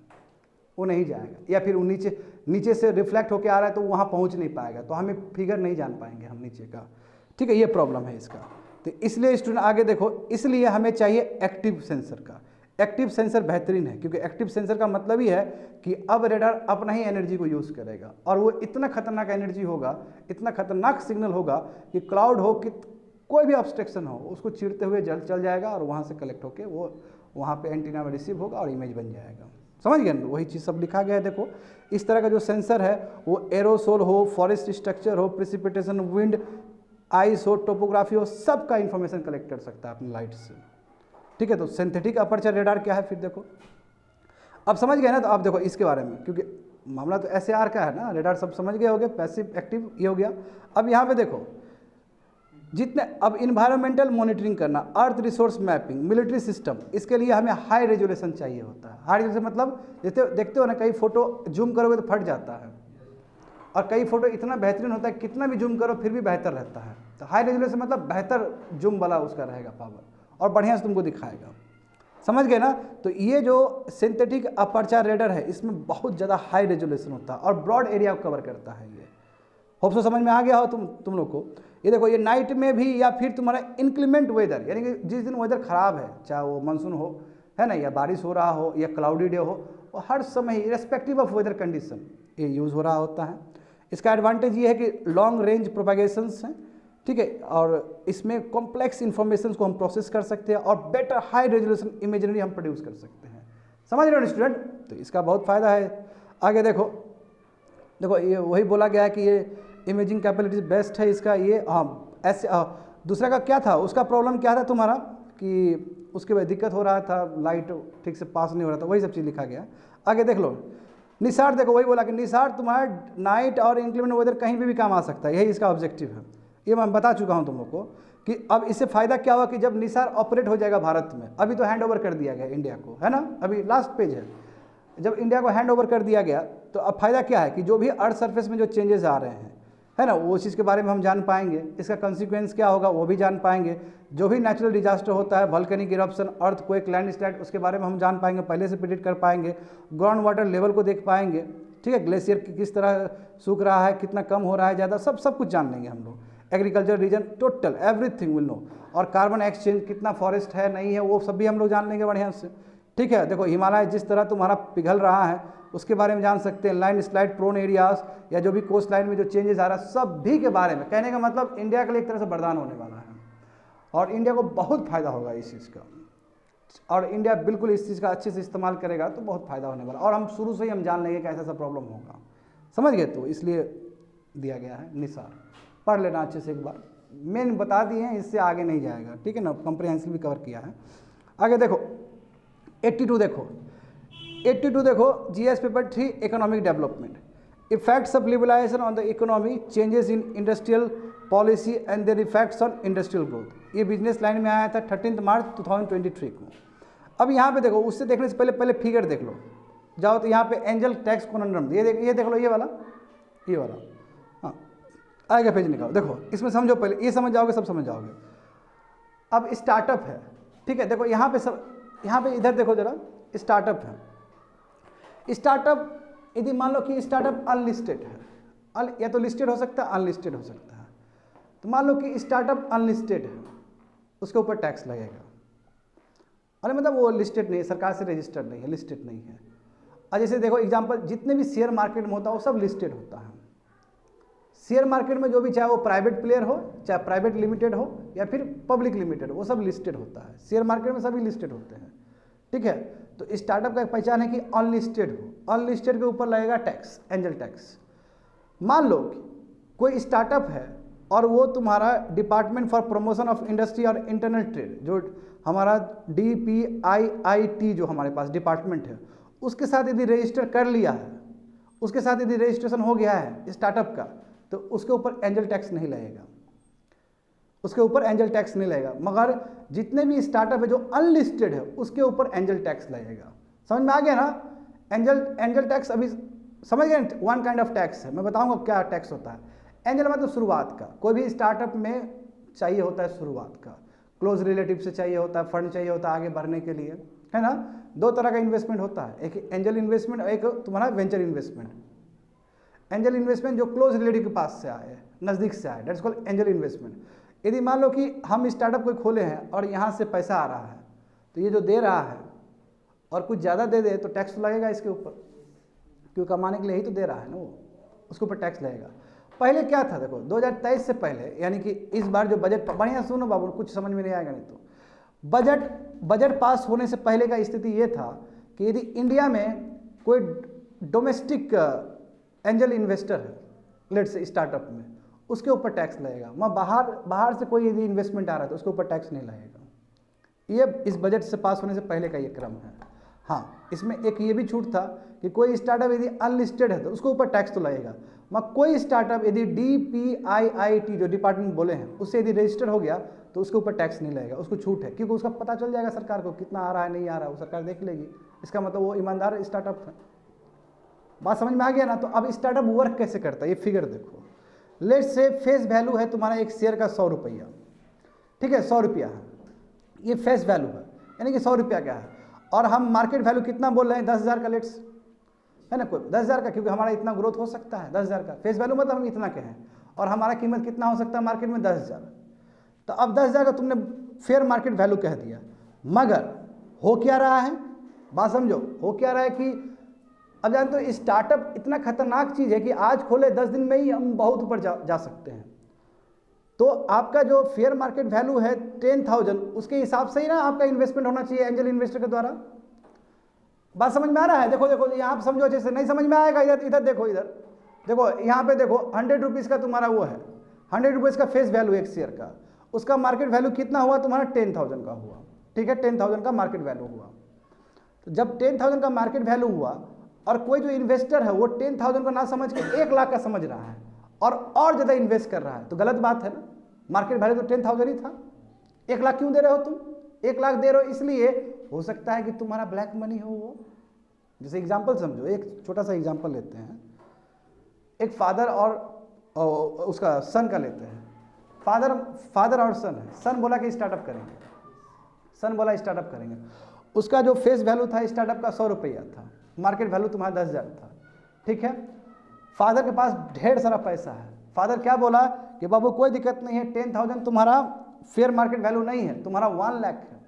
Speaker 1: वो नहीं जाएगा, या फिर वो नीचे से रिफ्लेक्ट होकर आ रहा है तो वहाँ पहुँच नहीं पाएगा, तो हमें फिगर नहीं जान पाएंगे हम नीचे का, ठीक है, ये प्रॉब्लम है इसका। तो इसलिए स्टूडेंट आगे देखो, इसलिए हमें चाहिए एक्टिव सेंसर का। एक्टिव सेंसर बेहतरीन है, क्योंकि एक्टिव सेंसर का मतलब ही है कि अब रेडार अपना ही एनर्जी को यूज़ करेगा, और वो इतना खतरनाक एनर्जी होगा, इतना खतरनाक सिग्नल होगा कि क्लाउड हो कि कोई भी ऑब्स्ट्रक्शन हो उसको चीरते हुए जल चल जाएगा, और वहाँ से कलेक्ट होके वो वहाँ पे एंटीना में रिसीव होगा और इमेज बन जाएगा। समझ गए ना? वही चीज़ सब लिखा गया है। देखो इस तरह का जो सेंसर है वो एरोसोल हो, फॉरेस्ट स्ट्रक्चर हो, प्रेसिपिटेशन, विंड, आइस हो, टोपोग्राफी हो, सब का इंफॉर्मेशन कलेक्ट कर सकता है अपनी लाइट से। ठीक है, तो सिंथेटिक अपर्चर रेडार क्या है फिर देखो, अब समझ गए ना? तो अब देखो इसके बारे में, क्योंकि मामला तो SAR का है ना, रेडार सब समझ गए होगे, पैसिव एक्टिव ये हो गया। अब यहाँ पे देखो जितने, अब इन्वायरमेंटल मॉनिटरिंग करना, अर्थ रिसोर्स मैपिंग, मिलिट्री सिस्टम, इसके लिए हमें हाई रेजोल्यूशन चाहिए होता है। हाई रेजोल्यूशन मतलब जैसे देखते हो ना, कई फोटो जूम करोगे तो फट जाता है, और कई फोटो इतना बेहतरीन होता है कितना भी जूम करो फिर भी बेहतर रहता है। तो हाई रेजोल्यूशन मतलब बेहतर जूम वाला उसका रहेगा पावर, और बढ़िया से तुमको दिखाएगा। समझ गए ना? तो ये जो सिंथेटिक अपर्चर रेडार है इसमें बहुत ज़्यादा हाई रेजोल्यूशन होता है और ब्रॉड एरिया को कवर करता है। ये होप सो समझ में आ गया हो तुम लोग को। ये देखो, ये नाइट में भी या फिर तुम्हारा इंक्लीमेंट वेदर, यानी कि जिस दिन वेदर ख़राब है, चाहे वो मानसून हो, है ना, या बारिश हो रहा हो, या क्लाउडी डे हो, और हर समय इरेस्पेक्टिव ऑफ वेदर कंडीशन ये यूज़ हो रहा होता है। इसका एडवांटेज ये है कि लॉन्ग रेंज प्रोपेगेशंस हैं, ठीक है, और इसमें कॉम्प्लेक्स इन्फॉर्मेशन को हम प्रोसेस कर सकते हैं, और बेटर हाई रेजोल्यूशन इमेजरी हम प्रोड्यूस कर सकते हैं। समझ रहे हो स्टूडेंट? तो इसका बहुत फ़ायदा है। आगे देखो ये वही बोला गया है कि ये इमेजिंग कैपेबिलिटी बेस्ट है इसका। ये ऐसे दूसरा का क्या था, उसका प्रॉब्लम क्या था तुम्हारा कि उसके बाद दिक्कत हो रहा था, लाइट ठीक से पास नहीं हो रहा था, वही सब चीज़ लिखा गया। आगे देख लो निसार, देखो वही बोला कि निसार तुम्हारा नाइट और इंक्लीमेंट वेदर कहीं भी काम आ सकता है, यही इसका ऑब्जेक्टिव है। ये मैं बता चुका हूँ तुम लोग को कि अब इससे फ़ायदा क्या हुआ कि जब निसार ऑपरेट हो जाएगा भारत में, अभी तो हैंड ओवर कर दिया गया इंडिया को, है ना, अभी लास्ट पेज है, जब इंडिया को हैंड ओवर कर दिया गया तो अब फ़ायदा क्या है कि जो भी अर्थ सरफेस में जो चेंजेस आ रहे हैं, है ना, वो चीज़ के बारे में हम जान पाएंगे, इसका कंसिक्वेंस क्या होगा वो भी जान पाएंगे। जो भी नेचुरल डिजास्टर होता है, वल्केनिक इरप्शन, अर्थक्वेक, लैंडस्लाइड, उसके बारे में हम जान पाएंगे, पहले से प्रेडिक्ट कर पाएंगे। ग्राउंड वाटर लेवल को देख पाएंगे, ठीक है, ग्लेशियर किस तरह सूख रहा है, कितना कम हो रहा है, ज़्यादा, सब कुछ जान लेंगे हम लोग। Agriculture region total everything will know, और कार्बन एक्सचेंज कितना फॉरेस्ट है नहीं है वो सब भी हम लोग जान लेंगे बढ़िया से। ठीक है, देखो हिमालय जिस तरह तुम्हारा पिघल रहा है उसके बारे में जान सकते हैं, लैंड स्लाइड प्रोन एरियाज, या जो भी कोस्ट लाइन में जो चेंजेस आ रहा है सब भी के बारे में। कहने का मतलब इंडिया के लिए एक तरह से वरदान होने वाला है, और इंडिया को बहुत फ़ायदा होगा इस चीज़ का, और इंडिया बिल्कुल इस चीज़ का अच्छे से इस्तेमाल करेगा तो बहुत फ़ायदा होने वाला। और हम शुरू से ही हम जान लेंगे कि ऐसा प्रॉब्लम होगा, समझ गए? तो इसलिए दिया गया है निसार, पढ़ लेना अच्छे से एक बार, मेन बता दिए हैं, इससे आगे नहीं जाएगा, ठीक है ना, कॉम्प्रिहेंसिव भी कवर किया है। आगे देखो 82 देखो GS paper 3 economic development, effects of liberalisation on the economy, changes in industrial policy and their effects on industrial growth. ये बिजनेस लाइन में आया था 13 मार्च 2023 को। अब यहाँ पे देखो, उससे देखने से पहले फिगर देख लो, जाओ तो यहाँ पे एंजल टैक्स कॉन्ड्रम, ये देख लो, ये वाला हाँ, आएगा पेज निकालो, देखो इसमें समझो, पहले ये समझ जाओगे, सब समझ जाओगे। अब स्टार्टअप है, ठीक है, देखो यहाँ पे इधर देखो जरा, स्टार्टअप है। स्टार्टअप यदि मान लो कि स्टार्टअप अनलिस्टेड है, या तो लिस्टेड हो सकता है, अनलिस्टेड हो सकता है, तो मान लो कि स्टार्टअप अनलिस्टेड है, उसके ऊपर टैक्स लगेगा। अरे मतलब वो लिस्टेड नहीं है, सरकार से रजिस्टर्ड नहीं है, लिस्टेड नहीं है। और जैसे देखो एग्जांपल, जितने भी शेयर मार्केट में होता है वो सब लिस्टेड होता है। शेयर मार्केट में जो भी, चाहे वो प्राइवेट प्लेयर हो, चाहे प्राइवेट लिमिटेड हो, या फिर पब्लिक लिमिटेड हो, वो सब लिस्टेड होता है। शेयर मार्केट में सभी लिस्टेड होते हैं, ठीक है। तो स्टार्टअप का एक पहचान है कि अनलिस्टेड हो, अनलिस्टेड के ऊपर लगेगा टैक्स, एंजल टैक्स। मान लो कि कोई स्टार्टअप है और वो तुम्हारा department for promotion of industry और इंटरनल ट्रेड, जो हमारा DPIIT जो हमारे पास डिपार्टमेंट है, उसके साथ यदि रजिस्टर कर लिया है, उसके साथ यदि रजिस्ट्रेशन हो गया है स्टार्टअप का, तो उसके ऊपर एंजल टैक्स नहीं लगेगा, उसके ऊपर एंजल टैक्स नहीं लगेगा। मगर जितने भी स्टार्टअप है जो अनलिस्टेड है उसके ऊपर एंजल टैक्स लगेगा। समझ में आ गया ना? एंजल टैक्स अभी समझ गए, वन काइंड ऑफ टैक्स है। मैं बताऊंगा क्या टैक्स होता है। एंजल मतलब शुरुआत का, कोई भी स्टार्टअप में चाहिए होता है शुरुआत का, क्लोज रिलेटिव से चाहिए होता है, फंड चाहिए होता है आगे बढ़ने के लिए, है ना। दो तरह का इन्वेस्टमेंट होता है, एक एंजल इन्वेस्टमेंट और एक तुम्हारा वेंचर इन्वेस्टमेंट। एंजल इन्वेस्टमेंट जो क्लोज रिलेटिव के पास से आए, नज़दीक से आए, दैट्स कॉल्ड एंजल इन्वेस्टमेंट। यदि मान लो कि हम स्टार्टअप कोई खोले हैं और यहाँ से पैसा आ रहा है, तो ये जो दे रहा है और कुछ ज़्यादा दे दे तो टैक्स तो लगेगा इसके ऊपर, क्योंकि कमाने के लिए ही तो दे रहा है ना वो, उसके ऊपर टैक्स लगेगा। पहले क्या था देखो, 2023 से पहले, यानी कि इस बार जो बजट, बढ़िया सुनो बाबू, कुछ समझ में नहीं आएगा नहीं तो, बजट पास होने से पहले का स्थिति ये था कि यदि इंडिया में कोई डोमेस्टिक एंजल इन्वेस्टर है, लेट्स से स्टार्टअप में, उसके ऊपर टैक्स लगेगा। वहाँ बाहर से कोई यदि इन्वेस्टमेंट आ रहा है तो उसके ऊपर टैक्स नहीं लगेगा। ये इस बजट से पास होने से पहले का ये क्रम है। हाँ, इसमें एक ये भी छूट था कि कोई स्टार्टअप यदि अनलिस्टेड है तो उसके ऊपर टैक्स तो लगेगा। मगर कोई स्टार्टअप यदि DPIIT जो डिपार्टमेंट बोले हैं उससे यदि रजिस्टर हो गया तो उसके ऊपर टैक्स नहीं लगेगा, उसको छूट है, क्योंकि उसका पता चल जाएगा सरकार को कितना आ रहा है नहीं आ रहा है, वो सरकार देख लेगी। इसका मतलब वो ईमानदार स्टार्टअप है। बात समझ में आ गया ना? तो अब स्टार्टअप वर्क कैसे करता है ये फिगर देखो। लेट्स से फेस वैल्यू है तुम्हारा एक शेयर का 100 रुपया, ठीक है, 100 रुपया है, ये फेस वैल्यू है, यानी कि 100 रुपया क्या है, और हम मार्केट वैल्यू कितना बोल रहे हैं, 10,000 का, लेट्स है ना, कोई 10,000 का, क्योंकि हमारा इतना ग्रोथ हो सकता है 10,000 का फेस वैल्यू, मतलब हम इतना के हैं, और हमारा कीमत कितना हो सकता है मार्केट में 10,000। तो अब 10,000 का तुमने फेयर मार्केट वैल्यू कह दिया, मगर हो क्या रहा है, बात समझो, हो क्या रहा है कि अब जानते हो स्टार्टअप इतना खतरनाक चीज़ है कि आज खोले 10 दिन में ही हम बहुत ऊपर जा सकते हैं। तो आपका जो फेयर मार्केट वैल्यू है 10,000, उसके हिसाब से ही ना आपका इन्वेस्टमेंट होना चाहिए एंजल इन्वेस्टर के द्वारा। बात समझ में आ रहा है? देखो देखो यहाँ पे समझो, जैसे नहीं समझ में आएगा इधर देखो, इधर देखो, यहाँ पे देखो 100 रुपीज़ का तुम्हारा वो है, 100 रुपीज़ का फेस वैल्यू एक शेयर का, उसका मार्केट वैल्यू कितना हुआ तुम्हारा 10,000 का हुआ, ठीक है, 10,000 का मार्केट वैल्यू हुआ। तो जब 10,000 का मार्केट वैल्यू हुआ और कोई जो इन्वेस्टर है वो 10,000 को ना समझ के 1 लाख का समझ रहा है और ज़्यादा इन्वेस्ट कर रहा है, तो गलत बात है ना। मार्केट वैल्यू तो 10,000 ही था, 1 लाख क्यों दे रहे हो तुम? 1 लाख दे रहे हो इसलिए हो सकता है कि तुम्हारा ब्लैक मनी हो वो। जैसे एग्जांपल समझो, एक छोटा सा एग्जांपल लेते हैं, एक फादर और उसका सन का लेते हैं। फादर और सन है, सन बोला कि स्टार्टअप करेंगे, सन बोला स्टार्टअप करेंगे, उसका जो फेस वैल्यू था स्टार्टअप का 100 रुपया था, मार्केट वैल्यू तुम्हारा 10,000 था, ठीक है। फादर के पास ढेर सारा पैसा है, फादर क्या बोला कि बाबू कोई दिक्कत नहीं है, 10,000 तुम्हारा फेयर मार्केट वैल्यू नहीं है, तुम्हारा 1 लाख है,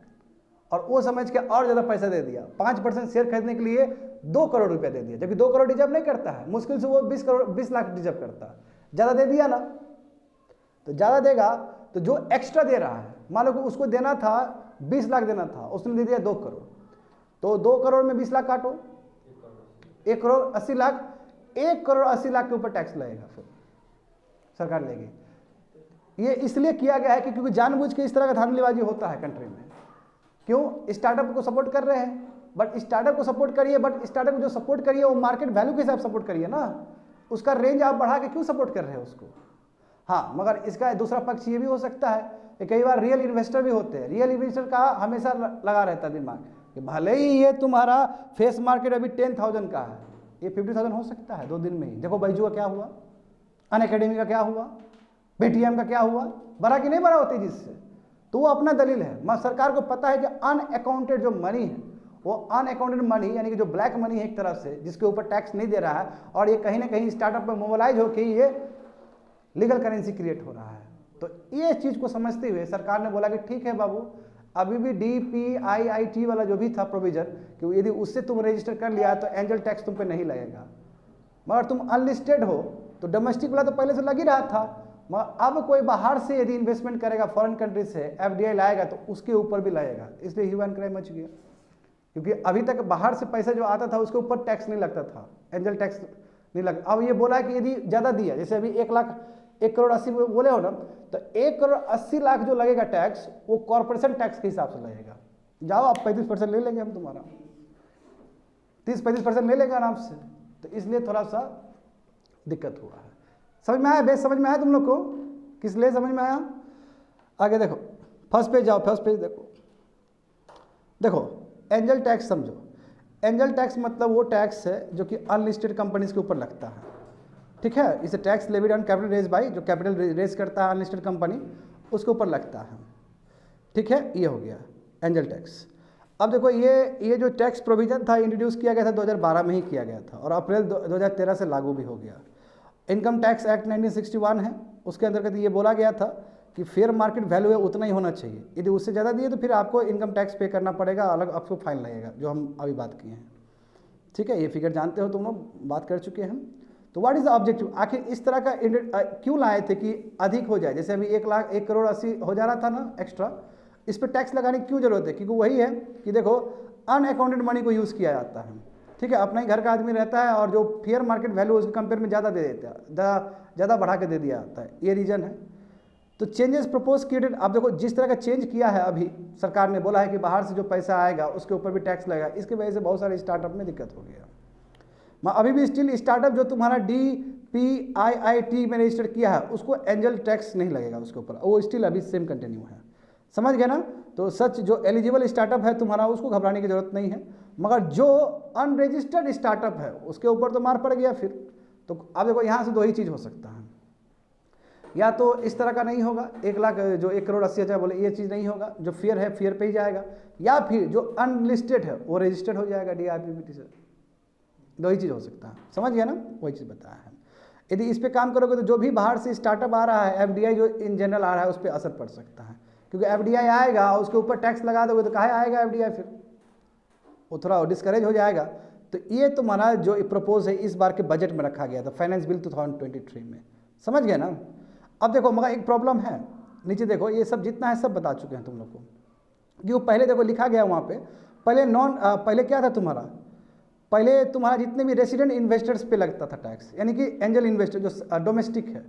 Speaker 1: और वो समझ के और ज़्यादा पैसा दे दिया, 5% शेयर खरीदने के लिए 2 करोड़ रुपया दे दिया, जबकि 2 करोड़ डिजर्व नहीं करता है, मुश्किल से वो 20 लाख डिजर्व करता है, ज़्यादा दे दिया ना। तो ज़्यादा देगा तो जो एक्स्ट्रा दे रहा है, मान लो कि उसको देना था 20 लाख देना था, उसने दे दिया 2 करोड़, तो 2 करोड़ में 20 लाख काटो, 1 करोड़ 80 लाख, 1 करोड़ 80 लाख के ऊपर टैक्स लगेगा, फिर सरकार लेगी। ये इसलिए किया गया है कि क्योंकि जानबूझ के इस तरह का धांधलीबाजी होता है कंट्री में। क्यों? स्टार्टअप को सपोर्ट कर रहे हैं, बट स्टार्टअप को सपोर्ट करिए, बट स्टार्टअप को जो सपोर्ट करिए वो मार्केट वैल्यू के हिसाब सपोर्ट करिए ना, उसका रेंज आप बढ़ा के क्यों सपोर्ट कर रहे हैं उसको। हाँ, मगर इसका दूसरा पक्ष ये भी हो सकता है कि कई बार रियल इन्वेस्टर भी होते हैं, रियल इन्वेस्टर का हमेशा लगा रहता है दिमाग कि भले ही ये तुम्हारा फेस मार्केट अभी 10,000 का है, ये 50,000 हो सकता है 2 दिन में ही। देखो बैजू का क्या हुआ, अनअकैडमी का क्या हुआ, पेटीएम का क्या हुआ, बढ़ा कि नहीं बढ़ा होती जिससे, तो वो अपना दलील है। मगर सरकार को पता है कि अनअकाउंटेड जो मनी है, वो अनअकाउंटेड मनी यानी कि जो ब्लैक मनी है एक तरह से, जिसके ऊपर टैक्स नहीं दे रहा है, और ये कहीं ना कहीं स्टार्टअप में मोबालाइज होकर ये लीगल करेंसी क्रिएट हो रहा है। तो ये चीज़ को समझते हुए सरकार ने बोला कि ठीक है बाबू, अभी भी DPIIT वाला जो भी था प्रोविजन, कि यदि उससे तुम रजिस्टर कर लिया तो एंजल टैक्स तुम पे नहीं लगेगा, मगर तुम अनलिस्टेड हो तो डोमेस्टिक वाला तो पहले से लग ही रहा था, मगर अब कोई बाहर से यदि इन्वेस्टमेंट करेगा फॉरेन कंट्री से, FDI लाएगा तो उसके ऊपर भी लगेगा। इसलिए ह्यू एंड क्राइम मच गया, क्योंकि अभी तक बाहर से पैसा जो आता था उसके ऊपर टैक्स नहीं लगता था, एंजल टैक्स नहीं लगता। अब ये बोला है कि यदि ज़्यादा दिया, जैसे अभी 1 करोड़ 80 बोले हो ना, तो 1 करोड़ 80 लाख जो लगेगा टैक्स, वो कॉर्पोरेशन टैक्स के हिसाब से लगेगा। जाओ आप 35% ले लेंगे हम तुम्हारा, 30-35% ले लेंगे आराम से। तो इसलिए थोड़ा सा दिक्कत हुआ है। समझ में आया? बेस समझ में आया तुम लोग को? किस लिए समझ में आया? आगे देखो, फर्स्ट पेज जाओ, फर्स्ट पेज देखो एंजल टैक्स समझो। एंजल टैक्स मतलब वो टैक्स है जो कि अनलिस्टेड कंपनीज के ऊपर लगता है, ठीक है। इसे tax levied on capital raise by, जो कैपिटल रेज करता है अनलिस्टेड कंपनी, उसके ऊपर लगता है, ठीक है। ये हो गया एंजल टैक्स। अब देखो ये जो टैक्स प्रोविजन था इंट्रोड्यूस किया गया था 2012 में ही किया गया था, और अप्रैल 2013 से लागू भी हो गया। इनकम टैक्स एक्ट 1961 है, उसके अंतर्गत ये बोला गया था कि फेयर मार्केट वैल्यू है उतना ही होना चाहिए, यदि उससे ज़्यादा दिए तो फिर आपको इनकम टैक्स पे करना पड़ेगा, अलग आपको फाइन लगेगा, जो हम अभी बात किए हैं। ठीक है, ये फिगर जानते हो तुम लोग, बात कर चुके हैं हम। तो व्हाट इज द ऑब्जेक्टिव, आखिर इस तरह का क्यों लाए थे कि अधिक हो जाए, जैसे अभी 1,80 हो जा रहा था ना एक्स्ट्रा, इस पर टैक्स लगाने की क्यों जरूरत है, क्योंकि वही है कि देखो अनअकाउंटेड मनी को यूज़ किया जाता है। ठीक है, अपना ही घर का आदमी रहता है और जो फेयर मार्केट वैल्यू उसके कंपेयर में ज़्यादा दे देता है, ज़्यादा बढ़ा के दे दिया जाता है, ये रीज़न है। तो चेंजेस प्रपोज क्रिएटेड, आप देखो जिस तरह का चेंज किया है अभी सरकार ने, बोला है कि बाहर से जो पैसा आएगा उसके ऊपर भी टैक्स लगेगा, इसकी वजह से बहुत सारे स्टार्टअप में दिक्कत हो गया। अभी भी स्टिल स्टार्टअप जो तुम्हारा DPIIT में रजिस्टर किया है उसको एंजल टैक्स नहीं लगेगा उसके ऊपर, वो स्टिल अभी सेम कंटिन्यू है, समझ गए ना। तो सच जो एलिजिबल स्टार्टअप है तुम्हारा उसको घबराने की जरूरत नहीं है, मगर जो अनरजिस्टर्ड स्टार्टअप है उसके ऊपर तो मार पड़ गया फिर। तो आप देखो यहाँ से दो ही चीज़ हो सकता है, या तो इस तरह का नहीं होगा 1 लाख जो 1,80,000 बोले ये चीज़ नहीं होगा, जो फेयर है फेयर पे ही जाएगा, या फिर जो अनलिस्टेड है वो रजिस्टर्ड हो जाएगा DIPPT से, दो ही चीज़ हो सकता है, समझ गया ना, वही चीज़ बताया है। यदि इस पे काम करोगे तो जो भी बाहर से स्टार्टअप आ रहा है, FDI जो इन जनरल आ रहा है उस पर असर पड़ सकता है, क्योंकि FDI आएगा उसके ऊपर टैक्स लगा दोगे तो काहे आएगा FDI, फिर वो थोड़ा डिस्करेज हो जाएगा। तो ये तुम्हारा जो प्रपोज है इस बार के बजट में रखा गया था, फाइनेंस बिल 2023 में, समझ गए ना। अब देखो मगर एक प्रॉब्लम है, नीचे देखो ये सब जितना है सब बता चुके हैं तुम लोग को, कि वो पहले देखो लिखा गया वहाँ पे, पहले क्या था तुम्हारा, पहले तुम्हारा जितने भी रेसिडेंट इन्वेस्टर्स पे लगता था टैक्स, यानी कि एंजल इन्वेस्टर जो डोमेस्टिक है।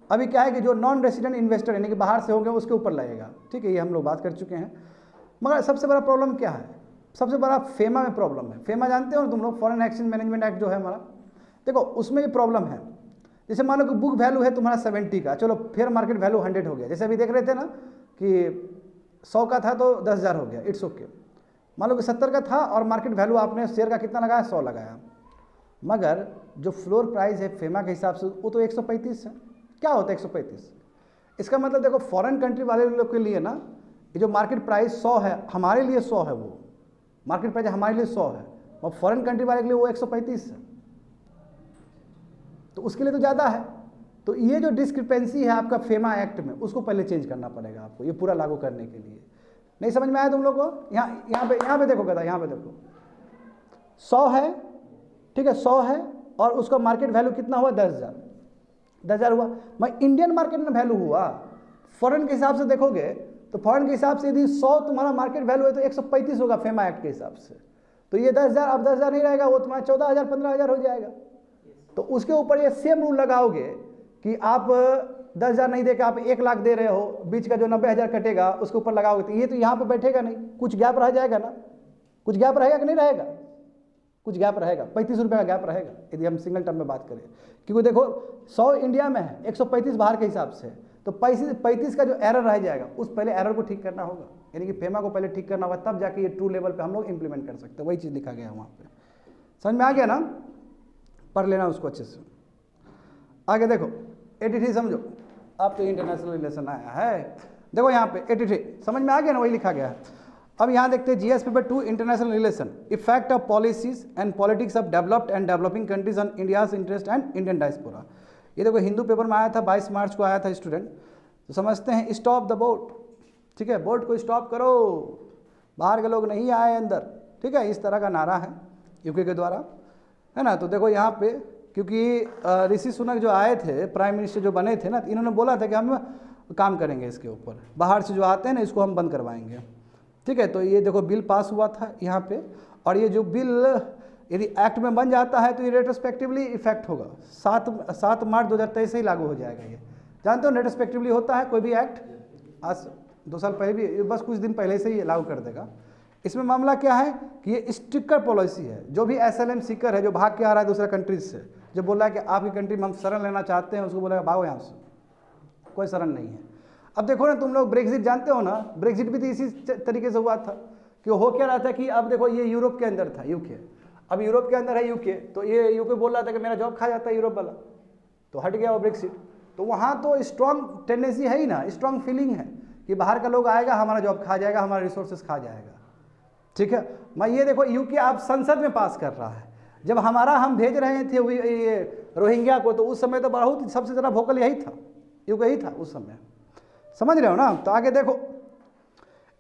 Speaker 1: अभी क्या है कि जो नॉन रेसिडेंट इन्वेस्टर यानी कि बाहर से होंगे उसके ऊपर लगेगा। ठीक है, ये हम लोग बात कर चुके हैं। मगर सबसे बड़ा प्रॉब्लम क्या है, सबसे बड़ा फेमा में प्रॉब्लम है। फेमा जानते हो तुम लोग, फॉरेन एक्सचेंज मैनेजमेंट एक्ट जो है हमारा, देखो उसमें ये प्रॉब्लम है। जैसे मान लो कि बुक वैल्यू है तुम्हारा 70 का, चलो फेयर मार्केट वैल्यू 100 हो गया, जैसे अभी देख रहे थे ना कि 100 का था तो 10,000 हो गया, इट्स ओके। मान लो कि 70 का था और मार्केट वैल्यू आपने शेयर का कितना लगाया, 100 लगाया, मगर जो फ्लोर प्राइस है फेमा के हिसाब से वो तो 135 है। क्या होता है 135, इसका मतलब देखो फॉरेन कंट्री वाले लोग के लिए ना ये जो मार्केट प्राइस 100 है, हमारे लिए 100 है, वो मार्केट प्राइस हमारे लिए 100 है और फॉरेन कंट्री वाले के लिए वो 135 है, तो उसके लिए तो ज़्यादा है। तो ये जो डिस्क्रिपेंसी है आपका फेमा एक्ट में, उसको पहले चेंज करना पड़ेगा आपको, ये पूरा लागू करने के लिए। नहीं समझ में आया तुम लोग को, यहाँ पे देखो कहता, यहाँ पे देखो 100 है, ठीक है 100 है और उसका मार्केट वैल्यू कितना हुआ, 10,000 हुआ। मैं इंडियन मार्केट में वैल्यू हुआ, फॉरेन के हिसाब से देखोगे तो फॉरेन के हिसाब से यदि 100 तुम्हारा मार्केट वैल्यू है तो 135 होगा फेमा एक्ट के हिसाब से। तो ये 10,000 अब 10,000 नहीं रहेगा, वो तुम्हारा 14,000 15,000 हो जाएगा। तो उसके ऊपर ये सेम रूल लगाओगे कि आप 10,000 नहीं देकर आप 1 लाख दे रहे हो, बीच का जो 90,000 कटेगा उसके ऊपर लगाओगे, तो ये तो यहाँ पे बैठेगा नहीं, कुछ गैप रह जाएगा ना, कुछ गैप रहेगा कि नहीं रहेगा, कुछ गैप रहेगा, 35 रुपये का गैप रहेगा यदि हम सिंगल टर्म में बात करें। क्योंकि देखो 100 इंडिया में है, 135 बाहर के हिसाब से, तो 35 का जो एरर रह जाएगा उस पहले एरर को ठीक करना होगा, यानी कि फेमा को पहले ठीक करना होगा, तब जाके ये ट्रू लेवल पे हम लोग इंप्लीमेंट कर सकते हैं। वही चीज़ लिखा गया है वहाँ पे, समझ में आ गया ना, पढ़ लेना उसको अच्छे से। आगे देखो 83 समझो, अब तो इंटरनेशनल रिलेशन आया है, देखो यहाँ पे 83 समझ में आ गया ना, वही लिखा गया है। अब यहाँ देखते हैं GS paper 2 international relation, effect of policies and politics of developed and developing countries on India's interest and Indian diaspora. ये देखो हिंदू पेपर में आया था, 22 मार्च को आया था स्टूडेंट। तो समझते हैं स्टॉप द बोट, ठीक है, बोट को स्टॉप करो, बाहर के लोग नहीं आए अंदर, ठीक है, इस तरह का नारा है यूके के द्वारा, है ना। तो देखो यहाँ पे क्योंकि ऋषि सुनक जो आए थे, प्राइम मिनिस्टर जो बने थे ना, तो इन्होंने बोला था कि हम काम करेंगे इसके ऊपर, बाहर से जो आते हैं ना इसको हम बंद करवाएंगे, ठीक है। तो ये देखो बिल पास हुआ था यहाँ पे, और ये जो बिल यदि एक्ट में बन जाता है तो ये रेट्रोस्पेक्टिवली इफेक्ट होगा, 7 मार्च 2023 से ही लागू हो जाएगा। ये जानते हो रेट्रोस्पेक्टिवली होता है कोई भी एक्ट, आज 2 साल पहले भी, बस कुछ दिन पहले से ही लागू कर देगा। इसमें मामला क्या है कि ये स्ट्रिक्टर पॉलिसी है, जो भी SLM सीकर है जो भाग के आ रहा है दूसरा कंट्रीज से, जो बोल रहा है कि आपकी कंट्री में हम शरण लेना चाहते हैं, उसको बोलेगा भागो यहाँ से, कोई शरण नहीं है। अब देखो ना तुम लोग ब्रेक्जिट जानते हो ना, ब्रेक्जिट भी तो इसी तरीके से हुआ था कि हो क्या रहा था कि अब देखो ये यूरोप के अंदर था यूके, अब यूरोप के अंदर है यूके, तो ये यूके बोल रहा था कि मेरा जॉब खा जाता है यूरोप वाला, तो हट गया वो ब्रेक्सिट। तो वहाँ तो स्ट्रॉन्ग टेंडेंसी है ही ना, स्ट्रॉन्ग फीलिंग है कि बाहर का लोग आएगा हमारा जॉब खा जाएगा, हमारा रिसोर्सेज खा जाएगा, ठीक है। मैं ये देखो यूके आप संसद में पास कर रहा है, जब हमारा हम भेज रहे थे ये रोहिंग्या को, तो उस समय तो बहुत सबसे ज़्यादा वोकल यही था, यूके ही था उस समय, समझ रहे हो ना। तो आगे देखो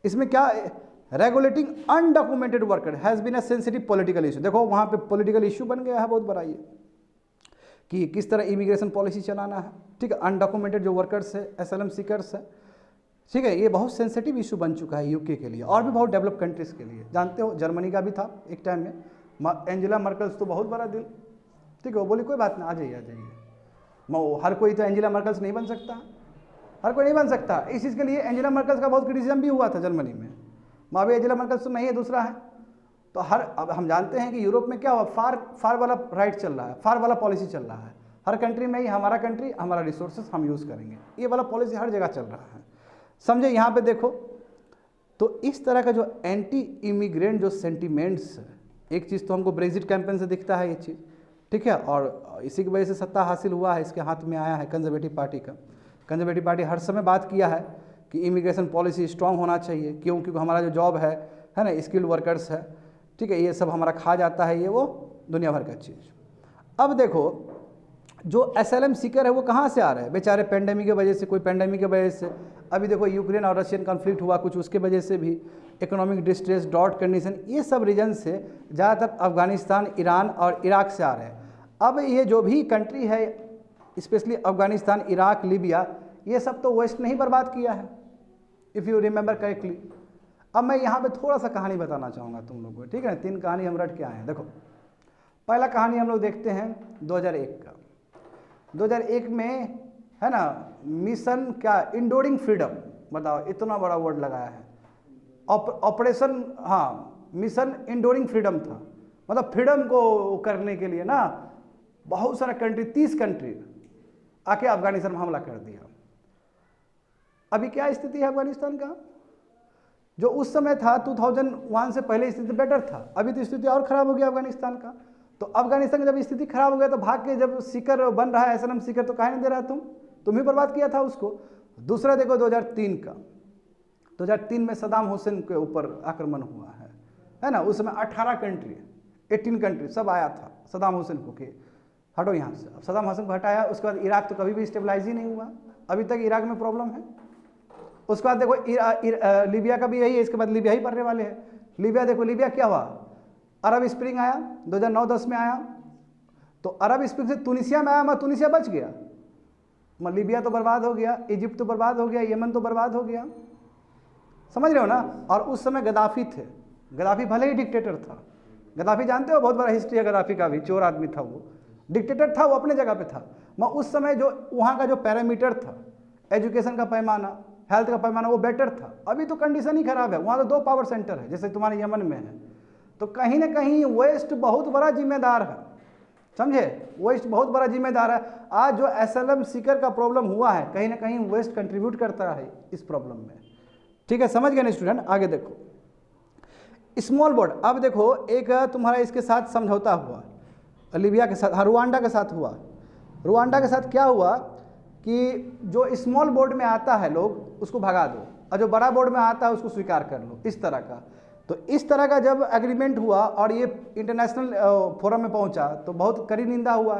Speaker 1: इसमें क्या, regulating undocumented worker has been a sensitive political issue. देखो वहाँ पे पॉलिटिकल इशू बन गया है बहुत बड़ा ये, कि किस तरह इमिग्रेशन पॉलिसी चलाना है, ठीक है। अनडॉक्यूमेंटेड जो वर्कर्स है, एसाइलम सीकर्स है, ठीक है, ये बहुत सेंसिटिव इशू बन चुका है यूके के लिए और भी बहुत डेवलप कंट्रीज़ के लिए। जानते हो जर्मनी का भी था एक टाइम में, एंजेला मर्कल्स तो बहुत बड़ा दिल, ठीक है, वो बोली कोई बात नहीं, आ जाइए आ जाइए। हर कोई तो एंजेला मर्कल्स नहीं बन सकता, हर कोई नहीं बन सकता। इस चीज़ के लिए एंजेला मर्कल्स का बहुत क्रिटिसिज्म भी हुआ था जर्मनी में। अभी एंजेला मर्कल्स तो नहीं है, दूसरा है। तो अब हम जानते हैं कि यूरोप में क्या हुआ, फार वाला राइट चल रहा है, फार वाला पॉलिसी चल रहा है। हर कंट्री में ही हमारा कंट्री, हमारा रिसोर्सेज हम यूज़ करेंगे, ये वाला पॉलिसी हर जगह चल रहा है। समझे। यहाँ पे देखो तो इस तरह का जो एंटी इमिग्रेंट जो सेंटिमेंट्स, एक चीज़ तो हमको ब्रेक्जिट कैंपेन से दिखता है ये चीज़, ठीक है, और इसी की वजह से सत्ता हासिल हुआ है, इसके हाथ में आया है कंजर्वेटिव पार्टी का। कंजर्वेटिव पार्टी हर समय बात किया है कि इमिग्रेशन पॉलिसी स्ट्रांग होना चाहिए, क्यों, क्योंकि हमारा जो जॉब है ना, स्किल्ड वर्कर्स है, ठीक है, ये सब हमारा खा जाता है, ये वो दुनिया भर का चीज़। अब देखो जो एसाइलम सीकर है वो कहाँ से आ रहे हैं बेचारे, पेंडेमिक की वजह से, कोई पेंडेमिक की वजह से, अभी देखो यूक्रेन और रशियन कॉन्फ्लिक्ट हुआ कुछ, उसके वजह से भी, इकोनॉमिक डिस्ट्रेस, ड्रॉट कंडीशन, ये सब रीजन से ज़्यादातर अफगानिस्तान, ईरान और इराक से आ रहे हैं। अब ये जो भी कंट्री है, स्पेशली अफगानिस्तान, इराक, लीबिया, ये सब तो वेस्ट ने ही बर्बाद किया है, इफ़ यू रिमेंबर करेक्टली। अब मैं यहाँ पे थोड़ा सा कहानी बताना चाहूँगा तुम लोगों को, ठीक है। 3 कहानी हम रट के आए हैं। देखो पहला कहानी हम लोग देखते हैं 2001 का। 2001 में है ना, मिशन क्या, इंडोरिंग फ्रीडम, बताओ इतना बड़ा वर्ड लगाया है, ऑपरेशन, हाँ, मिशन इंडोरिंग फ्रीडम था। मतलब फ्रीडम को करने के लिए ना बहुत सारा कंट्री, 30 कंट्री आके अफगानिस्तान में हमला कर दिया। अभी क्या स्थिति है अफगानिस्तान का, जो उस समय था 2001 से पहले स्थिति बेटर था, अभी तो स्थिति और खराब हो गया अफगानिस्तान का। तो अफगानिस्तान की जब स्थिति खराब हो गया तो भाग के जब सीकर बन रहा है, एसाइलम सीकर, तो काहे नहीं दे रहा तुम ही बर्बाद किया था उसको। दूसरा देखो 2003 का, 2003 में सदाम हुसैन के ऊपर आक्रमण हुआ है ना, उस समय 18 कंट्री, 18 कंट्री सब आया था सदाम हुसैन को कि हटो यहाँ से। अब सदाम हुसैन को हटाया, उसके बाद इराक तो कभी भी स्टेबलाइज ही नहीं हुआ, अभी तक इराक में प्रॉब्लम है। उसके बाद देखो लीबिया का भी यही है, इसके बाद लीबिया ही पढ़ने वाले हैं। लीबिया देखो, लीबिया क्या हुआ, अरब स्प्रिंग आया 2009-10 में आया, तो अरब स्प्रिंग से तुनिसिया में आया, मैं तुनिसिया बच गया, लीबिया तो बर्बाद हो गया, इजिप्ट तो बर्बाद हो गया, यमन तो बर्बाद हो गया, समझ रहे हो ना। और उस समय गद्दाफी थे, गद्दाफी भले ही डिक्टेटर था, गद्दाफी जानते हो, बहुत बड़ा हिस्ट्री है गद्दाफी का भी, चोर आदमी था वो, डिक्टेटर था वो, अपने जगह पे था। मैं उस समय जो वहाँ का जो पैरामीटर था, एजुकेशन का पैमाना, हेल्थ का पैमाना, वो बेटर था। अभी तो कंडीशन ही खराब है, वहाँ तो 2 पावर सेंटर है जैसे तुम्हारे यमन में है। तो कहीं ना कहीं वेस्ट बहुत बड़ा जिम्मेदार है, समझे, वेस्ट बहुत बड़ा जिम्मेदार है। आज जो एसाइलम सीकर का प्रॉब्लम हुआ है, कहीं ना कहीं वेस्ट कंट्रीब्यूट करता है इस प्रॉब्लम में, ठीक है, समझ गए ना स्टूडेंट। आगे देखो स्मॉल बोर्ड, अब देखो एक तुम्हारा इसके साथ समझौता हुआ लीबिया के साथ, रुवांडा के साथ हुआ। रुवांडा के साथ क्या हुआ कि जो स्मॉल बोर्ड में आता है लोग उसको भगा दो, और जो बड़ा बोर्ड में आता है उसको स्वीकार कर लो, इस तरह का। तो इस तरह का जब एग्रीमेंट हुआ और ये इंटरनेशनल फोरम में पहुंचा, तो बहुत कड़ी निंदा हुआ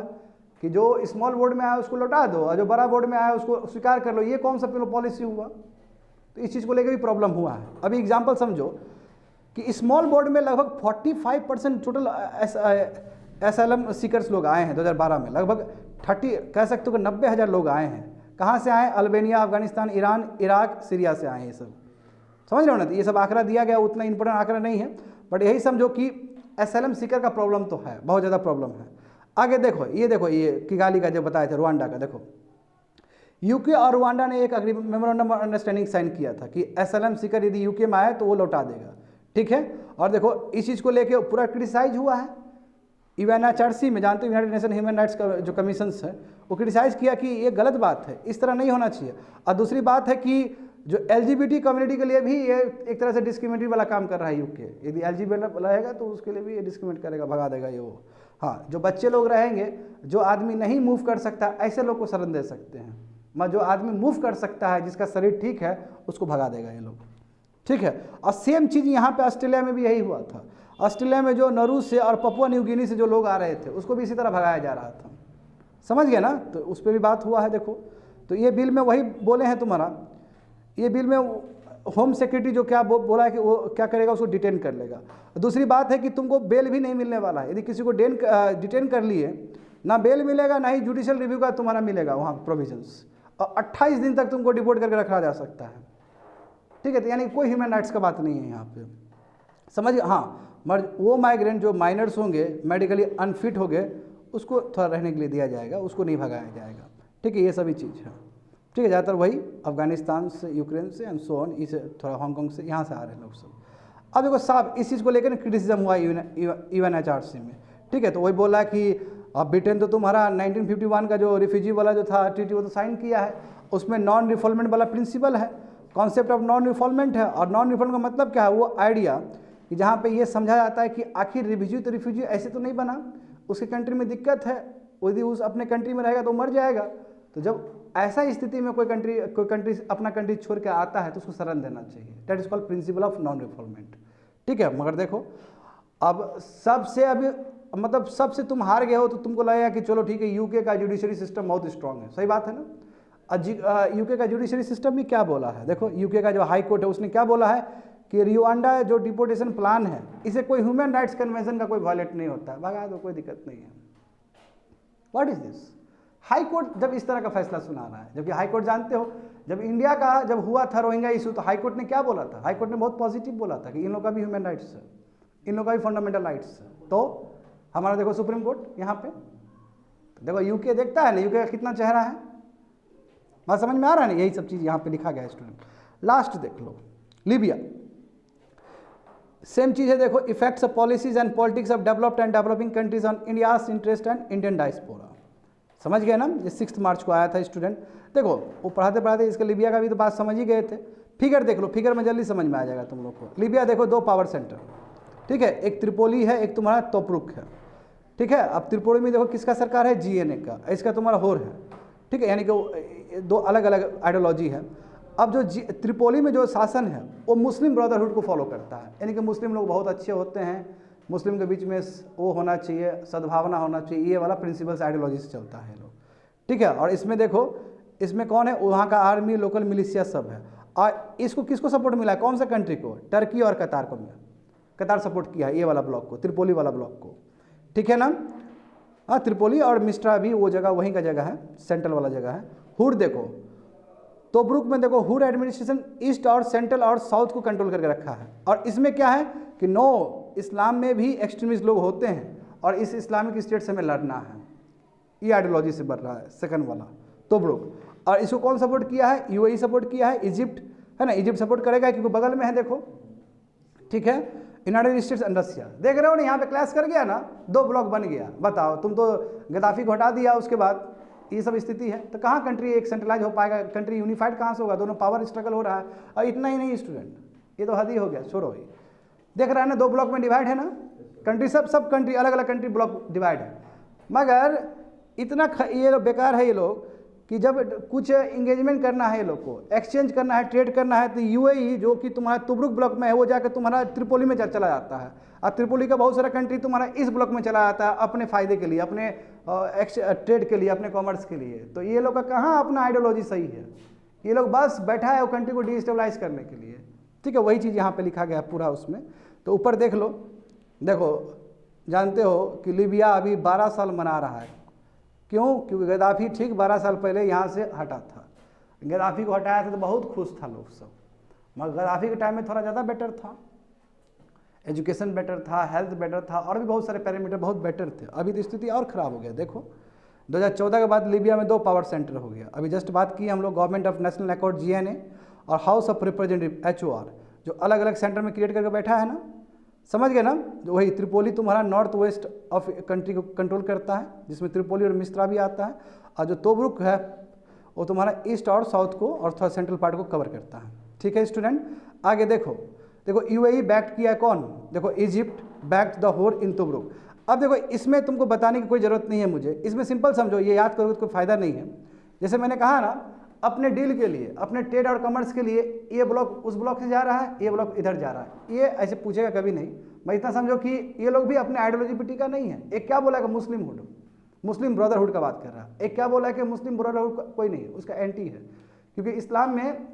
Speaker 1: कि जो स्मॉल बोर्ड में आया उसको लौटा दो और जो बड़ा बोर्ड में आया उसको स्वीकार कर लो। ये कौन सा पॉलिसी हुआ, तो इस चीज़ को लेकर भी प्रॉब्लम हुआ है। अभी एग्जाम्पल समझो कि स्मॉल बोर्ड में लगभग 45% टोटल एसाइलम सीकर्स लोग आए हैं 2012 में, लगभग 30 कह सकते हो कि 90,000 लोग आए हैं। कहाँ से आए, Albania, Afghanistan, Iran, Iraq, Syria से आए हैं, ये सब समझ रहे हो ना। तो ये सब आंकड़ा दिया गया, उतना इंपॉर्टेंट आंकड़ा नहीं है, बट यही समझो कि एसाइलम सीकर का प्रॉब्लम तो है, बहुत ज़्यादा प्रॉब्लम है। आगे देखो ये किगाली का जो बताए थे, रुवांडा का, देखो यूके और रुवांडा ने एक मेमोरेंडम ऑफ अंडरस्टैंडिंग साइन किया था कि एसाइलम सीकर यदि यूके में आए तो वो लौटा देगा, ठीक है। और देखो इस चीज़ को लेके पूरा क्रिटिसाइज हुआ है यूएनएचआरसी में, जानते हो यूनाइटेड नेशन ह्यूमन राइट्स का जो कमीशंस है, वो क्रिटिसाइज किया कि ये गलत बात है, इस तरह नहीं होना चाहिए। और दूसरी बात है कि जो LGBT कम्युनिटी के लिए भी ये एक तरह से डिस्क्रिमिनेटरी वाला काम कर रहा है यूके। यदि LGBT रहेगा तो उसके लिए भी ये डिस्क्रिमिनेट करेगा, भगा देगा ये वो। हाँ, जो बच्चे लोग रहेंगे, जो आदमी नहीं मूव कर सकता, ऐसे लोग को शरण दे सकते हैं, मगर जो आदमी मूव कर सकता है, जिसका शरीर ठीक है, उसको भगा देगा ये लोग, ठीक है। और सेम चीज़ यहाँ पे ऑस्ट्रेलिया में भी यही हुआ था। ऑस्ट्रेलिया में जो नरू से और पपुआ न्यू गिनी से जो लोग आ रहे थे, उसको भी इसी तरह भगाया जा रहा था, समझ गए ना। तो उस पर भी बात हुआ है। देखो तो ये बिल में वही बोले हैं तुम्हारा ये बिल में होम सेक्रेटरी जो क्या बोला है कि वो क्या करेगा, उसको डिटेन कर लेगा। दूसरी बात है कि तुमको बेल भी नहीं मिलने वाला है। यदि किसी को डिटेन कर लिए, ना बेल मिलेगा ना ही जुडिशियल रिव्यू का तुम्हारा मिलेगा वहाँ प्रोविजंस, और 28 दिन तक तुमको डिपोर्ट करके रखा जा सकता है। ठीक है, तो यानी कोई ह्यूमन राइट्स का बात नहीं है यहाँ पे, समझिए। हाँ, मगर वो माइग्रेंट जो माइनर्स होंगे, मेडिकली अनफिट हो गए, उसको थोड़ा रहने के लिए दिया जाएगा, उसको नहीं भगाया जाएगा। ठीक है, ये सभी चीज़ है। ठीक है, ज़्यादातर वही अफगानिस्तान से, यूक्रेन से एंड सो ऑन, इसे थोड़ा हांगकांग से, यहाँ से आ रहे हैं लोग सब। अब देखो साहब, इस चीज़ को लेकर क्रिटिसिज्म हुआ UNHRC में। ठीक है, तो वही बोला कि अब ब्रिटेन तो तुम्हारा 1951 का जो रिफ्यूजी वाला जो था ट्रीटी, वो तो साइन किया है, उसमें नॉन रिफॉल्मेंट वाला प्रिंसिपल है, कॉन्सेप्ट ऑफ नॉन रिफॉल्मेंट है। और नॉन रिफॉल्मेंट का मतलब क्या है, वो आइडिया कि जहाँ पे ये समझा जाता है कि आखिर रिफ्यूजी तो रिफ्यूजी ऐसे तो नहीं बना, उसके कंट्री में दिक्कत है, यदि उस अपने कंट्री में रहेगा तो मर जाएगा। तो जब ऐसा स्थिति में कोई कंट्री अपना कंट्री छोड़ के आता है तो उसको शरण देना चाहिए। That is called principle of non refoulement. ठीक है, मगर देखो अब सबसे तुम हार गए हो तो तुमको लगेगा कि चलो ठीक है, यूके का जुडिशरी सिस्टम बहुत स्ट्रांग है, सही बात है ना। यूके का जुडिशरी सिस्टम भी क्या बोला है, देखो यूके का जो हाई कोर्ट है उसने क्या बोला है कि रुवांडा जो डिपोर्टेशन प्लान है, इसे कोई ह्यूमन राइट्स कन्वेंशन का कोई वायलेट नहीं होता है, भगा दो, कोई दिक्कत नहीं है। What is this? High court जब इस तरह का फैसला सुना रहा है, जबकि हाई कोर्ट जानते हो जब इंडिया का जब हुआ था रोहिंग्या इशू, तो हाई कोर्ट ने क्या बोला था? हाई कोर्ट ने बहुत पॉजिटिव बोला था कि इन लोगों का भी ह्यूमन राइट्स है, इन लोगों का भी फंडामेंटल राइट्स है। तो हमारा देखो सुप्रीम कोर्ट यहाँ पे, तो देखो यूके देखता है ना, यूके का कितना चेहरा है, बात समझ में आ रहा है ना। यही सब चीज़ यहाँ पे लिखा गया है स्टूडेंट। लास्ट देख लो, लीबिया, सेम चीज़ है। देखो, effects of policies and politics of developed and developing countries on India's interest and Indian diaspora. समझ गए ना, ये 6 मार्च को आया था स्टूडेंट। देखो वो पढ़ाते पढ़ाते इसका लीबिया का भी तो बात समझ ही गए थे। फिगर देख लो, फिगर में जल्दी समझ में आ जाएगा तुम लोग को। लीबिया देखो 2 पावर सेंटर, ठीक है, एक त्रिपोली है, एक तुम्हारा तोब्रुक है। ठीक है, अब त्रिपोली में देखो किसका सरकार है, GNA का, इसका तुम्हारा होर है। ठीक है, यानी कि 2 अलग अलग आइडियोलॉजी है। अब जो त्रिपोली में जो शासन है वो मुस्लिम ब्रदरहुड को फॉलो करता है, यानी कि मुस्लिम लोग बहुत अच्छे होते हैं, मुस्लिम के बीच में वो होना चाहिए, सद्भावना होना चाहिए, ये वाला प्रिंसिपल्स आइडियोलॉजी से चलता है लोग। ठीक है, और इसमें देखो, इसमें कौन है, वहाँ का आर्मी, लोकल मिलिशिया सब है। और इसको किसको सपोर्ट मिला है, कौन सा कंट्री को? टर्की और कतार को मिला। कतार सपोर्ट किया है ये वाला ब्लॉक को, त्रिपोली वाला ब्लॉक को। ठीक है ना। हाँ, त्रिपोली और मिस्ट्रा भी वो जगह वहीं का जगह है, सेंट्रल वाला जगह है। हुड देखो, तोब्रुक में देखो, हुड एडमिनिस्ट्रेशन ईस्ट और सेंट्रल और साउथ को कंट्रोल करके रखा है। और इसमें क्या है कि नो, इस्लाम में भी एक्सट्रीमिस्ट लोग होते हैं और इस इस्लामिक स्टेट से हमें लड़ना है, ये आइडियोलॉजी से बढ़ रहा है सेकंड वाला तोब्रुक। और इसको कौन सपोर्ट किया है? UAE सपोर्ट किया है, इजिप्ट है ना, इजिप्ट सपोर्ट करेगा क्योंकि बगल में है देखो। ठीक है, यूनाइटेड स्टेट्स एंड रशिया, देख रहे हो ना, यहाँ पे क्लैश कर गया ना, 2 ब्लॉक बन गया। बताओ, तुम तो गद्दाफी को हटा दिया, उसके बाद ये सब स्थिति है, तो कहाँ कंट्री एक सेंट्रलाइज हो पाएगा, कंट्री यूनिफाइड कहाँ से होगा? दोनों पावर स्ट्रगल हो रहा है। और इतना ही नहीं स्टूडेंट, ये तो हद ही हो गया, छोड़ो ही। देख रहा है ना, 2 ब्लॉक में डिवाइड है ना कंट्री, सब कंट्री अलग अलग कंट्री ब्लॉक डिवाइड है। मगर इतना ये लोग बेकार है ये लोग कि जब कुछ इंगेजमेंट करना है, ये लोग को एक्सचेंज करना है, ट्रेड करना है, तो UAE जो कि तुम्हारा तुब्रुक ब्लॉक में है वो जाकर तुम्हारा त्रिपोली में चला जाता है। और त्रिपोली का बहुत सारा कंट्री तुम्हारा इस ब्लॉक में चला जाता है अपने फ़ायदे के लिए, अपने ट्रेड के लिए, अपने कॉमर्स के लिए। तो ये लोग का कहाँ अपना आइडियोलॉजी सही है? ये लोग बस बैठा है वो कंट्री को डिस्टेबलाइज करने के लिए। ठीक है, वही चीज़ यहाँ पे लिखा गया पूरा उसमें। तो ऊपर देख लो, देखो जानते हो कि लीबिया अभी 12 साल मना रहा है। क्यों? क्योंकि गद्दाफी ठीक 12 साल पहले यहाँ से हटा था। गद्दाफी को हटाया था तो बहुत खुश था लोग सब, मगर गद्दाफी के टाइम में थोड़ा ज़्यादा बेटर था, एजुकेशन बेटर था, हेल्थ बेटर था, और भी बहुत सारे पैरामीटर बहुत बेटर थे। अभी तो स्थिति और ख़राब हो गया। देखो 2014 के बाद लीबिया में 2 पावर सेंटर हो गया। अभी जस्ट बात की हम लोग government of national accord GNA और हाउस ऑफ रिप्रेजेंटेटिव HOR, जो अलग अलग सेंटर में क्रिएट करके बैठा है ना, समझ गए ना। जो वही त्रिपोली तुम्हारा नॉर्थ वेस्ट ऑफ कंट्री को कंट्रोल करता है, जिसमें त्रिपोली और मिस्त्रा भी आता है। और जो तोब्रुक है वो तुम्हारा ईस्ट और साउथ को और थोड़ा सेंट्रल पार्ट को कवर करता है। ठीक है स्टूडेंट, आगे देखो UAE बैक्ट किया है कौन? देखो इजिप्ट बैक्ट द होर इन तोब्रुक। अब देखो इसमें तुमको बताने की कोई ज़रूरत नहीं है मुझे, इसमें सिंपल समझो, ये याद करोगे तो कोई फ़ायदा नहीं है। जैसे मैंने कहा ना, अपने डील के लिए, अपने ट्रेड और कॉमर्स के लिए ये ब्लॉक उस ब्लॉक से जा रहा है, ये ब्लॉक इधर जा रहा है, ये ऐसे पूछेगा कभी नहीं। मैं इतना समझो कि ये लोग भी अपने आइडियोलॉजी पर टिका नहीं है। एक क्या बोला कि मुस्लिम ब्रदरहुड का बात कर रहा है, एक क्या बोला कि मुस्लिम ब्रदरहुड कोई नहीं, उसका एंटी है। क्योंकि इस्लाम में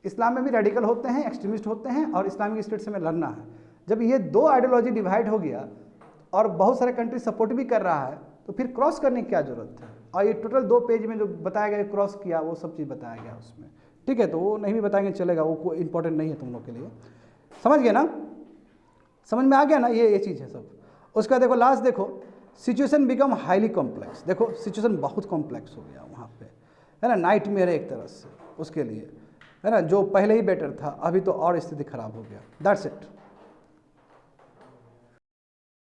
Speaker 1: इस्लाम में भी रेडिकल होते हैं, एक्सट्रीमिस्ट होते हैं, और इस्लामिक स्टेट से हमें लड़ना है। जब ये दो आइडियोलॉजी डिवाइड हो गया और बहुत सारे कंट्री सपोर्ट भी कर रहा है, तो फिर क्रॉस करने की क्या जरूरत है। और ये टोटल 2 पेज में जो बताया गया क्रॉस किया, वो सब चीज़ बताया गया उसमें, ठीक है। तो वो नहीं भी बताएंगे चलेगा, वो कोई इंपॉर्टेंट नहीं है तुम लोग के लिए। समझ गए ना, समझ में आ गया ना, ये चीज़ है सब। उसका देखो लास्ट देखो, सिचुएशन बिकम हाईली कॉम्प्लेक्स। देखो सिचुएशन बहुत कॉम्प्लेक्स हो गया वहाँ पे, है ना, नाइटमेयर है एक तरह से उसके लिए, है ना। जो पहले ही बेटर था, अभी तो और स्थिति खराब हो गया। That's it.